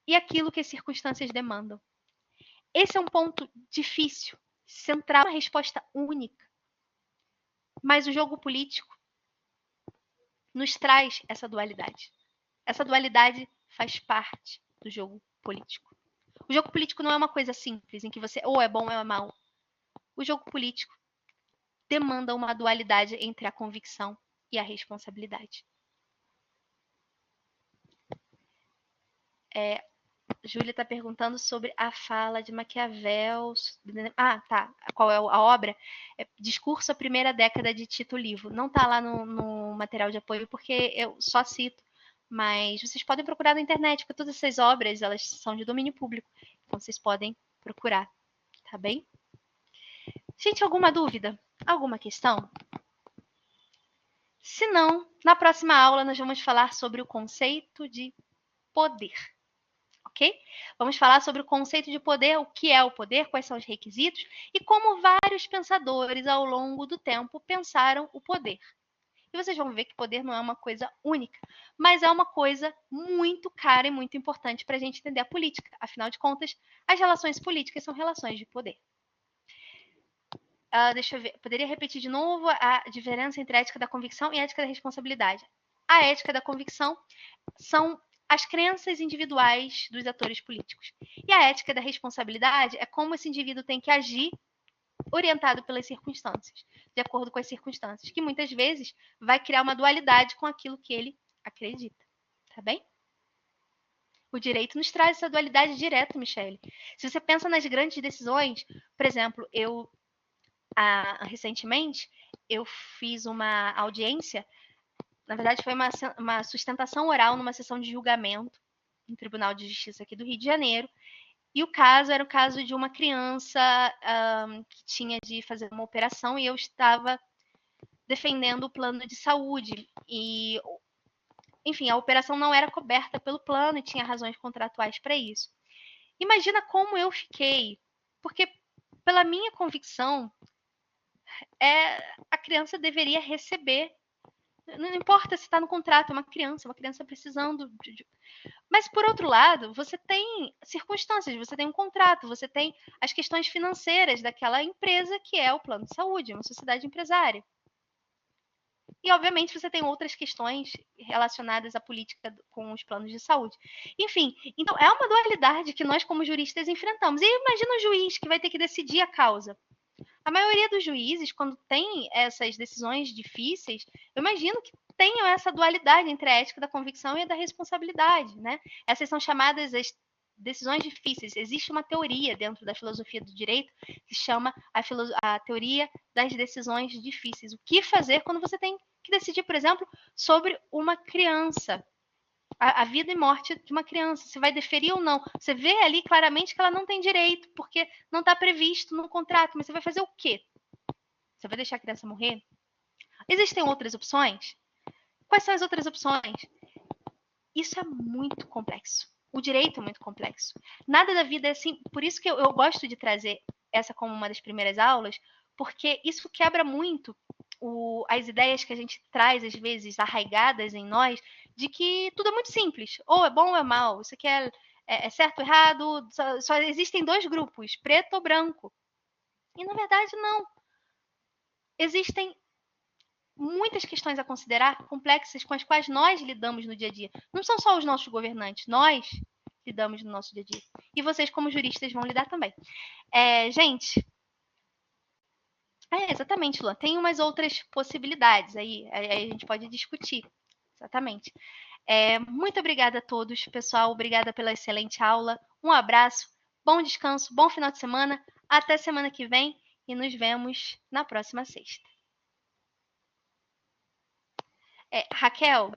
e aquilo que as circunstâncias demandam? Esse é um ponto difícil, central, uma resposta única. Mas o jogo político nos traz essa dualidade. Essa dualidade faz parte do jogo político. O jogo político não é uma coisa simples, em que você ou é bom ou é mal. O jogo político demanda uma dualidade entre a convicção e a responsabilidade. Júlia está perguntando sobre a fala de Maquiavel. Ah, tá. Qual é a obra? Discurso, a primeira década de Tito Livro. Não está lá no material de apoio, porque eu só cito. Mas vocês podem procurar na internet, porque todas essas obras, elas são de domínio público. Então, vocês podem procurar. Tá bem? Gente, alguma dúvida? Alguma questão? Se não, na próxima aula nós vamos falar sobre o conceito de poder. Ok? Vamos falar sobre o conceito de poder, o que é o poder, quais são os requisitos e como vários pensadores ao longo do tempo pensaram o poder. E vocês vão ver que poder não é uma coisa única, mas é uma coisa muito cara e muito importante para a gente entender a política. Afinal de contas, as relações políticas são relações de poder. Deixa eu ver. Poderia repetir de novo a diferença entre a ética da convicção e a ética da responsabilidade. A ética da convicção são as crenças individuais dos atores políticos. E a ética da responsabilidade é como esse indivíduo tem que agir orientado pelas circunstâncias, de acordo com as circunstâncias, que muitas vezes vai criar uma dualidade com aquilo que ele acredita. Tá bem? O direito nos traz essa dualidade direto, Michele. Se você pensa nas grandes decisões, por exemplo, recentemente eu fiz uma audiência. Na verdade, foi uma sustentação oral numa sessão de julgamento no Tribunal de Justiça aqui do Rio de Janeiro. E o caso era o caso de uma criança que tinha de fazer uma operação e eu estava defendendo o plano de saúde. E, enfim, a operação não era coberta pelo plano e tinha razões contratuais para isso. Imagina como eu fiquei, porque pela minha convicção, a criança deveria receber. Não importa se está no contrato, é uma criança precisando Mas, por outro lado, você tem circunstâncias, você tem um contrato, você tem as questões financeiras daquela empresa que é o plano de saúde, uma sociedade empresária. E, obviamente, você tem outras questões relacionadas à política com os planos de saúde. Enfim, então é uma dualidade que nós, como juristas, enfrentamos. E imagina o juiz que vai ter que decidir a causa. A maioria dos juízes, quando tem essas decisões difíceis, eu imagino que tenham essa dualidade entre a ética da convicção e a da responsabilidade, né? Essas são chamadas as decisões difíceis. Existe uma teoria dentro da filosofia do direito que se chama a teoria das decisões difíceis. O que fazer quando você tem que decidir, por exemplo, sobre uma criança? A vida e morte de uma criança, se vai deferir ou não. Você vê ali claramente que ela não tem direito, porque não está previsto no contrato, mas você vai fazer o quê? Você vai deixar a criança morrer? Existem outras opções? Quais são as outras opções? Isso é muito complexo. O direito é muito complexo. Nada da vida é assim. Por isso que eu gosto de trazer essa como uma das primeiras aulas, porque isso quebra muito as ideias que a gente traz, às vezes, arraigadas em nós, de que tudo é muito simples. Ou é bom ou é mal. Isso aqui é certo ou errado. Só existem dois grupos, preto ou branco. E, na verdade, não. Existem muitas questões a considerar, complexas, com as quais nós lidamos no dia a dia. Não são só os nossos governantes, nós lidamos no nosso dia a dia. E vocês, como juristas, vão lidar também. Gente, exatamente, Luan. Tem umas outras possibilidades aí, a gente pode discutir. Exatamente. Muito obrigada a todos, pessoal. Obrigada pela excelente aula. Um abraço, bom descanso, bom final de semana. Até semana que vem e nos vemos na próxima sexta. Raquel,